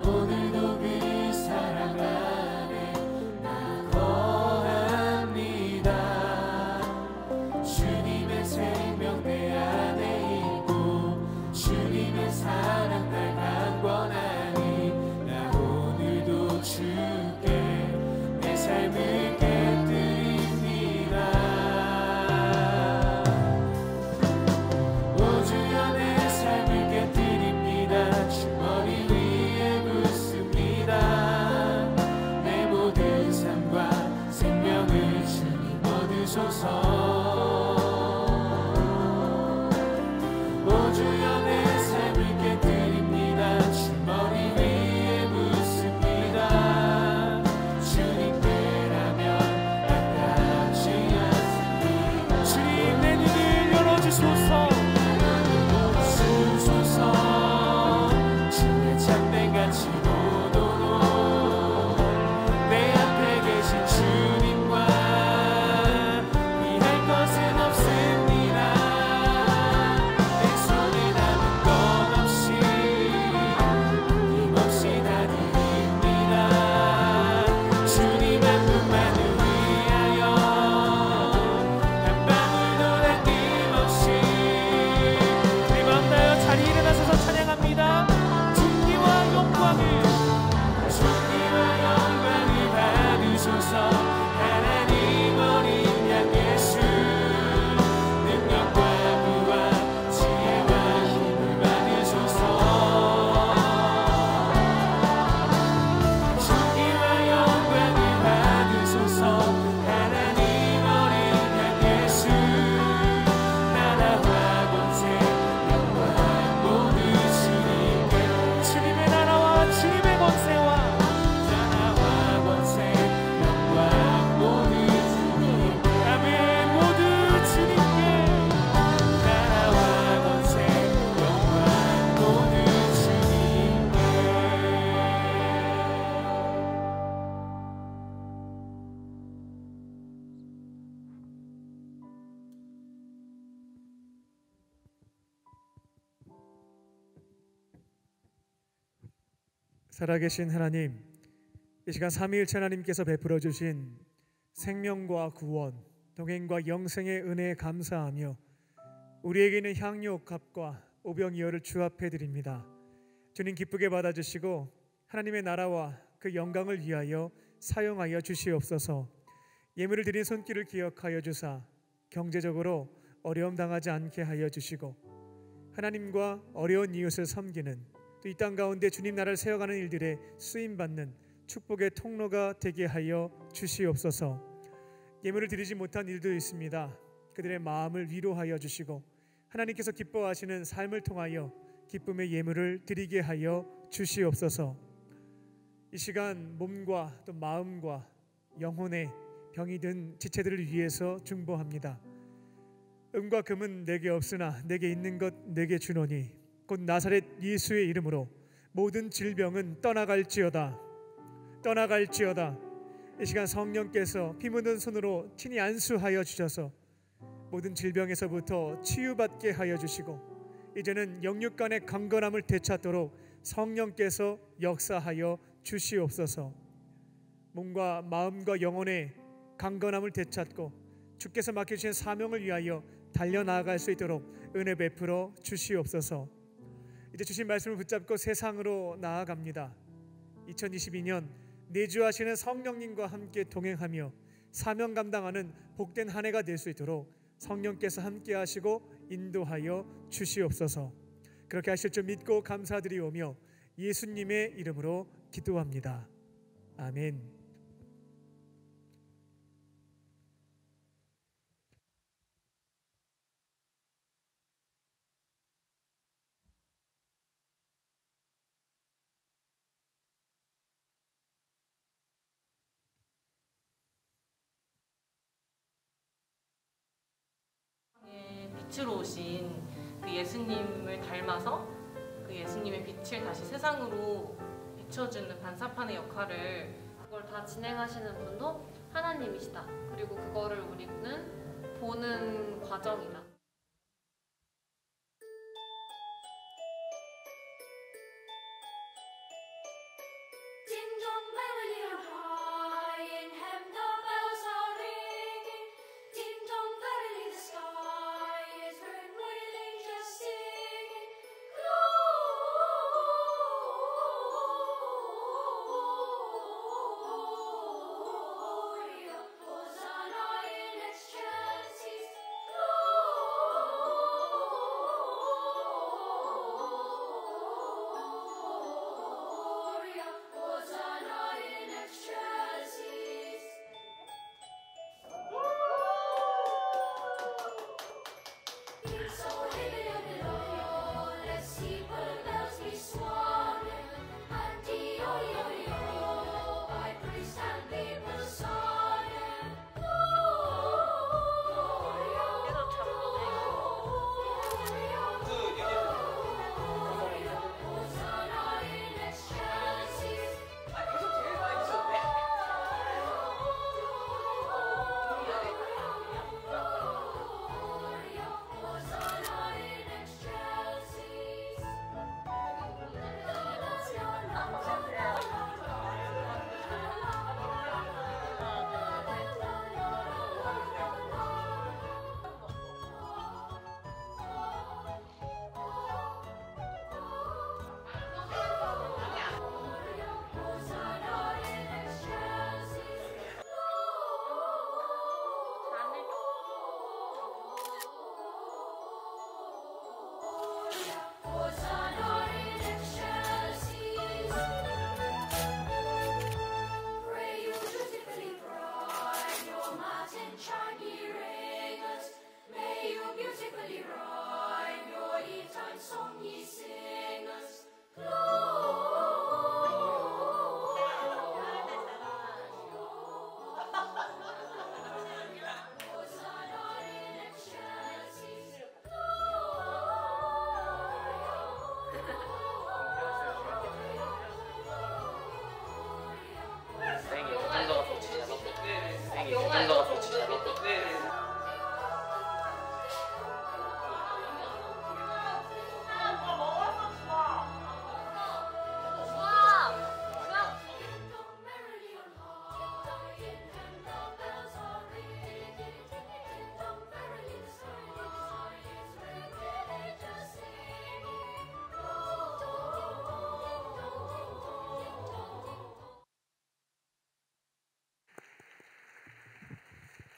오늘도 그 사랑 안에 나 거합니다. 주님의 생명 내 안에 있고 주님의 사랑 날 강건하니 나 오늘도 주께 내 삶을 깨뜨립니다. 살아계신 하나님, 이 시간 삼위일체 하나님께서 베풀어 주신 생명과 구원, 동행과 영생의 은혜에 감사하며 우리에게 있는 향유 옥합과 오병이어를 주 앞에 드립니다. 주님 기쁘게 받아주시고 하나님의 나라와 그 영광을 위하여 사용하여 주시옵소서. 예물을 드린 손길을 기억하여 주사 경제적으로 어려움 당하지 않게 하여 주시고 하나님과 어려운 이웃을 섬기는 또 이 땅 가운데 주님 나라를 세워가는 일들에 쓰임받는 축복의 통로가 되게 하여 주시옵소서. 예물을 드리지 못한 일도 있습니다. 그들의 마음을 위로하여 주시고 하나님께서 기뻐하시는 삶을 통하여 기쁨의 예물을 드리게 하여 주시옵소서. 이 시간 몸과 또 마음과 영혼의 병이 든 지체들을 위해서 중보합니다. 은과 금은 내게 없으나 내게 있는 것 내게 주노니 곧 나사렛 예수의 이름으로 모든 질병은 떠나갈지어다. 떠나갈지어다. 이 시간 성령께서 피 묻은 손으로 친히 안수하여 주셔서 모든 질병에서부터 치유받게 하여 주시고 이제는 영육 간의 강건함을 되찾도록 성령께서 역사하여 주시옵소서. 몸과 마음과 영혼의 강건함을 되찾고 주께서 맡겨주신 사명을 위하여 달려나아갈 수 있도록 은혜 베풀어 주시옵소서. 이제 주신 말씀을 붙잡고 세상으로 나아갑니다. 2022년 내주하시는 성령님과 함께 동행하며 사명 감당하는 복된 한 해가 될 수 있도록 성령께서 함께 하시고 인도하여 주시옵소서. 그렇게 하실 줄 믿고 감사드리오며 예수님의 이름으로 기도합니다. 아멘. 빛으로 오신 그 예수님을 닮아서 그 예수님의 빛을 다시 세상으로 비춰주는 반사판의 역할을 그걸 다 진행하시는 분도 하나님이시다. 그리고 그거를 우리는 보는 과정이다.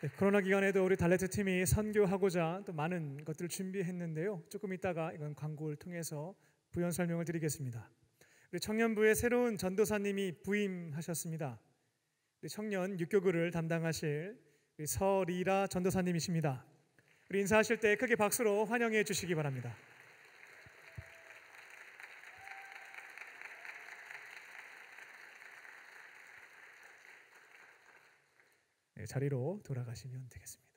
네, 코로나 기간에도 우리 달레트 팀이 선교하고자 또 많은 것들을 준비했는데요. 조금 있다가 이건 광고를 통해서 부연 설명을 드리겠습니다. 우리 청년부의 새로운 전도사님이 부임하셨습니다. 우리 청년 육교구를 담당하실 우리 서리라 전도사님이십니다. 우리 인사하실 때 크게 박수로 환영해 주시기 바랍니다. 네, 자리로 돌아가시면 되겠습니다.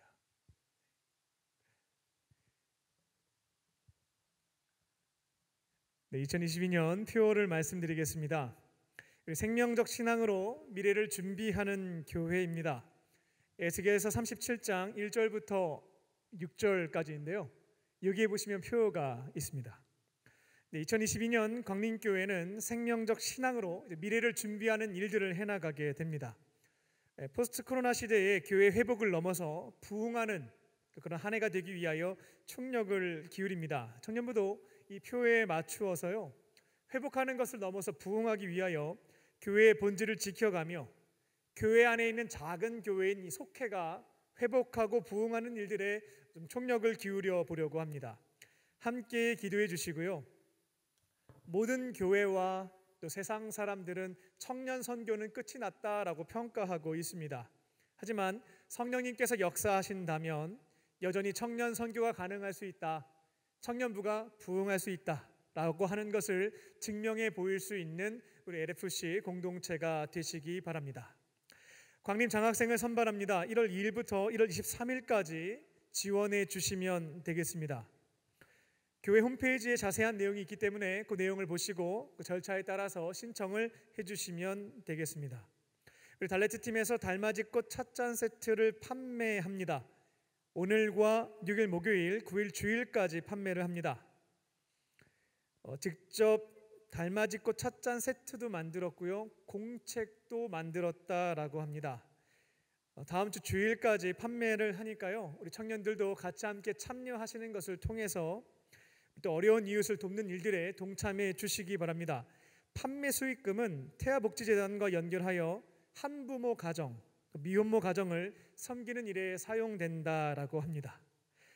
네, 2022년 표어를 말씀드리겠습니다. 생명적 신앙으로 미래를 준비하는 교회입니다. 에스겔서 37장 1절부터 6절까지인데요. 여기에 보시면 표어가 있습니다. 네, 2022년 광림교회는 생명적 신앙으로 미래를 준비하는 일들을 해나가게 됩니다. 포스트 코로나 시대에 교회 회복을 넘어서 부흥하는 그런 한 해가 되기 위하여 총력을 기울입니다. 청년부도 이 표에 맞추어서요, 회복하는 것을 넘어서 부흥하기 위하여 교회의 본질을 지켜가며 교회 안에 있는 작은 교회인 이 속회가 회복하고 부흥하는 일들에 좀 총력을 기울여 보려고 합니다. 함께 기도해 주시고요. 모든 교회와 또 세상 사람들은 청년 선교는 끝이 났다라고 평가하고 있습니다. 하지만 성령님께서 역사하신다면 여전히 청년 선교가 가능할 수 있다, 청년부가 부흥할 수 있다라고 하는 것을 증명해 보일 수 있는 우리 LFC 공동체가 되시기 바랍니다. 광림 장학생을 선발합니다. 1월 2일부터 1월 23일까지 지원해 주시면 되겠습니다. 교회 홈페이지에 자세한 내용이 있기 때문에 그 내용을 보시고 그 절차에 따라서 신청을 해주시면 되겠습니다. 우리 달레트 팀에서 달맞이꽃 찻잔 세트를 판매합니다. 오늘과 6일 목요일, 9일 주일까지 판매를 합니다. 직접 달맞이꽃 찻잔 세트도 만들었고요, 공책도 만들었다라고 합니다. 다음 주 주일까지 판매를 하니까요, 우리 청년들도 같이 함께 참여하시는 것을 통해서 또 어려운 이웃을 돕는 일들에 동참해 주시기 바랍니다. 판매 수익금은 태아복지재단과 연결하여 한부모 가정, 미혼모 가정을 섬기는 일에 사용된다라고 합니다.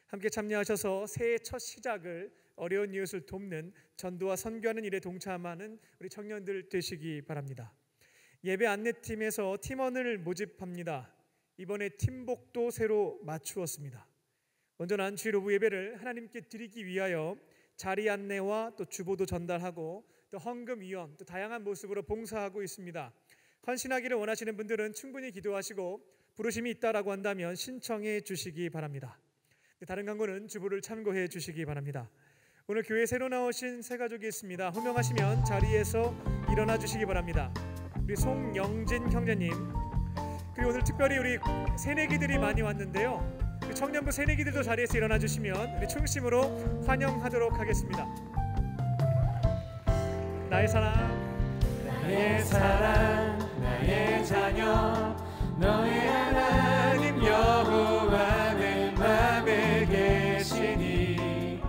함께 참여하셔서 새해 첫 시작을 어려운 이웃을 돕는 전도와 선교하는 일에 동참하는 우리 청년들 되시기 바랍니다. 예배 안내팀에서 팀원을 모집합니다. 이번에 팀복도 새로 맞추었습니다. 온전한 주일 오후 예배를 하나님께 드리기 위하여 자리 안내와 또 주보도 전달하고 또 헌금 위원, 또 다양한 모습으로 봉사하고 있습니다. 헌신하기를 원하시는 분들은 충분히 기도하시고 부르심이 있다라고 한다면 신청해 주시기 바랍니다. 다른 광고는 주보를 참고해 주시기 바랍니다. 오늘 교회에 새로 나오신 새 가족이 있습니다. 호명하시면 자리에서 일어나 주시기 바랍니다. 우리 송영진 형제님, 그리고 오늘 특별히 우리 새내기들이 많이 왔는데요, 청년부 새내기들도 자리에서 일어나 주시면 우리 충심으로 환영하도록 하겠습니다. 나의 사랑, 나의 사랑, 나의 자녀, 너의 하나님 여호와 내 맘에 계시니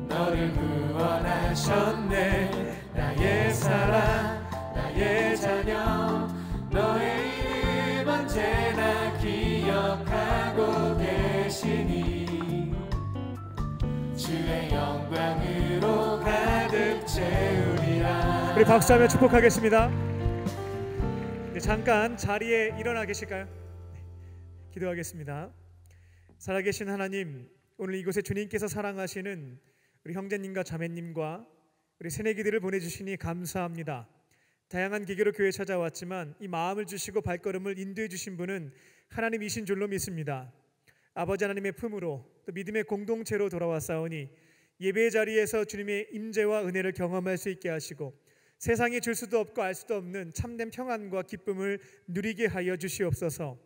너를 구원하셨네. 나의 사랑, 나의 자녀, 너의 이름 언제나 기억하고 계시니 주의 영광으로 가득 채우리라. 우리 박수하며 축복하겠습니다. 네, 잠깐 자리에 일어나 계실까요? 네, 기도하겠습니다. 살아계신 하나님, 오늘 이곳에 주님께서 사랑하시는 우리 형제님과 자매님과 우리 새내기들을 보내주시니 감사합니다. 다양한 계기로 교회에 찾아왔지만 이 마음을 주시고 발걸음을 인도해 주신 분은 하나님이신 줄로 믿습니다. 아버지 하나님의 품으로 또 믿음의 공동체로 돌아왔사오니 예배의 자리에서 주님의 임재와 은혜를 경험할 수 있게 하시고 세상이 줄 수도 없고 알 수도 없는 참된 평안과 기쁨을 누리게 하여 주시옵소서.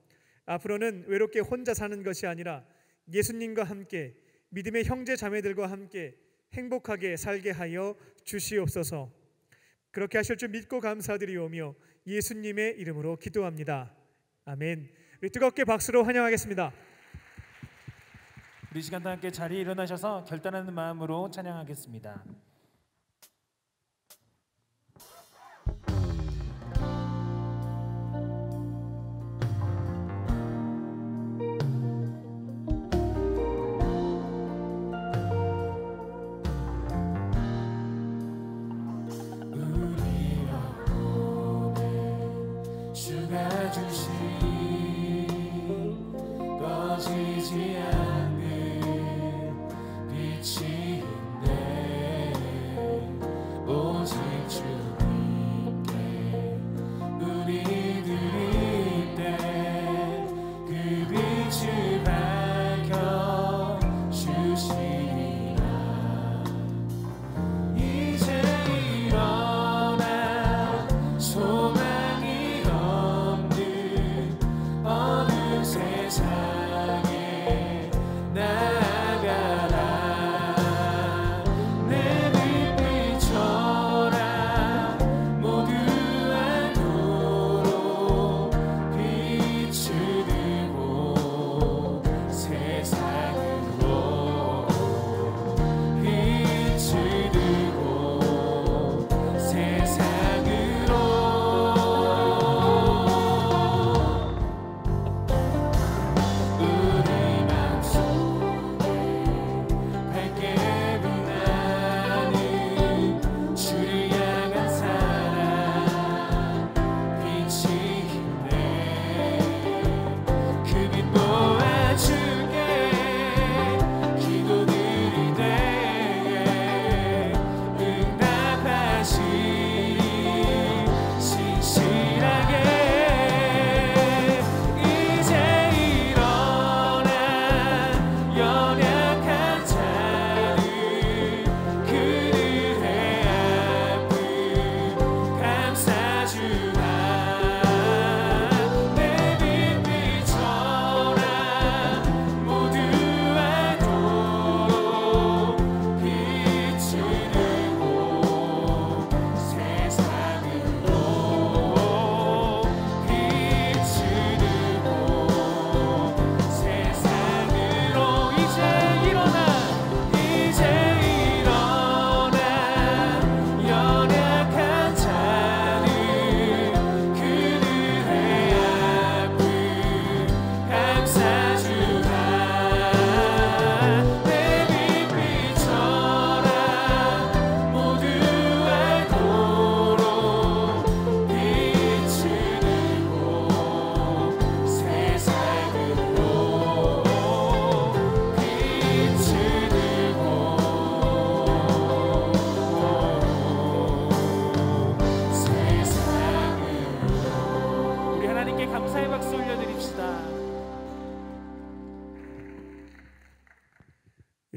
앞으로는 외롭게 혼자 사는 것이 아니라 예수님과 함께 믿음의 형제 자매들과 함께 행복하게 살게 하여 주시옵소서. 그렇게 하실 줄 믿고 감사드리오며 예수님의 이름으로 기도합니다. 아멘. 우리 뜨겁게 박수로 환영하겠습니다. 우리 시간도 함께 자리에 일어나셔서 결단하는 마음으로 찬양하겠습니다.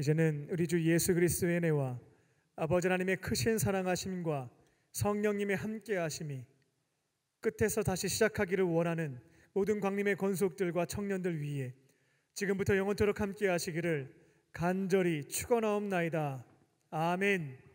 이제는 우리 주 예수 그리스도의 은혜와 아버지 하나님의 크신 사랑하심과 성령님의 함께하심이 끝에서 다시 시작하기를 원하는 모든 광림의 권속들과 청년들 위에 지금부터 영원토록 함께하시기를 간절히 축원하옵나이다. 아멘.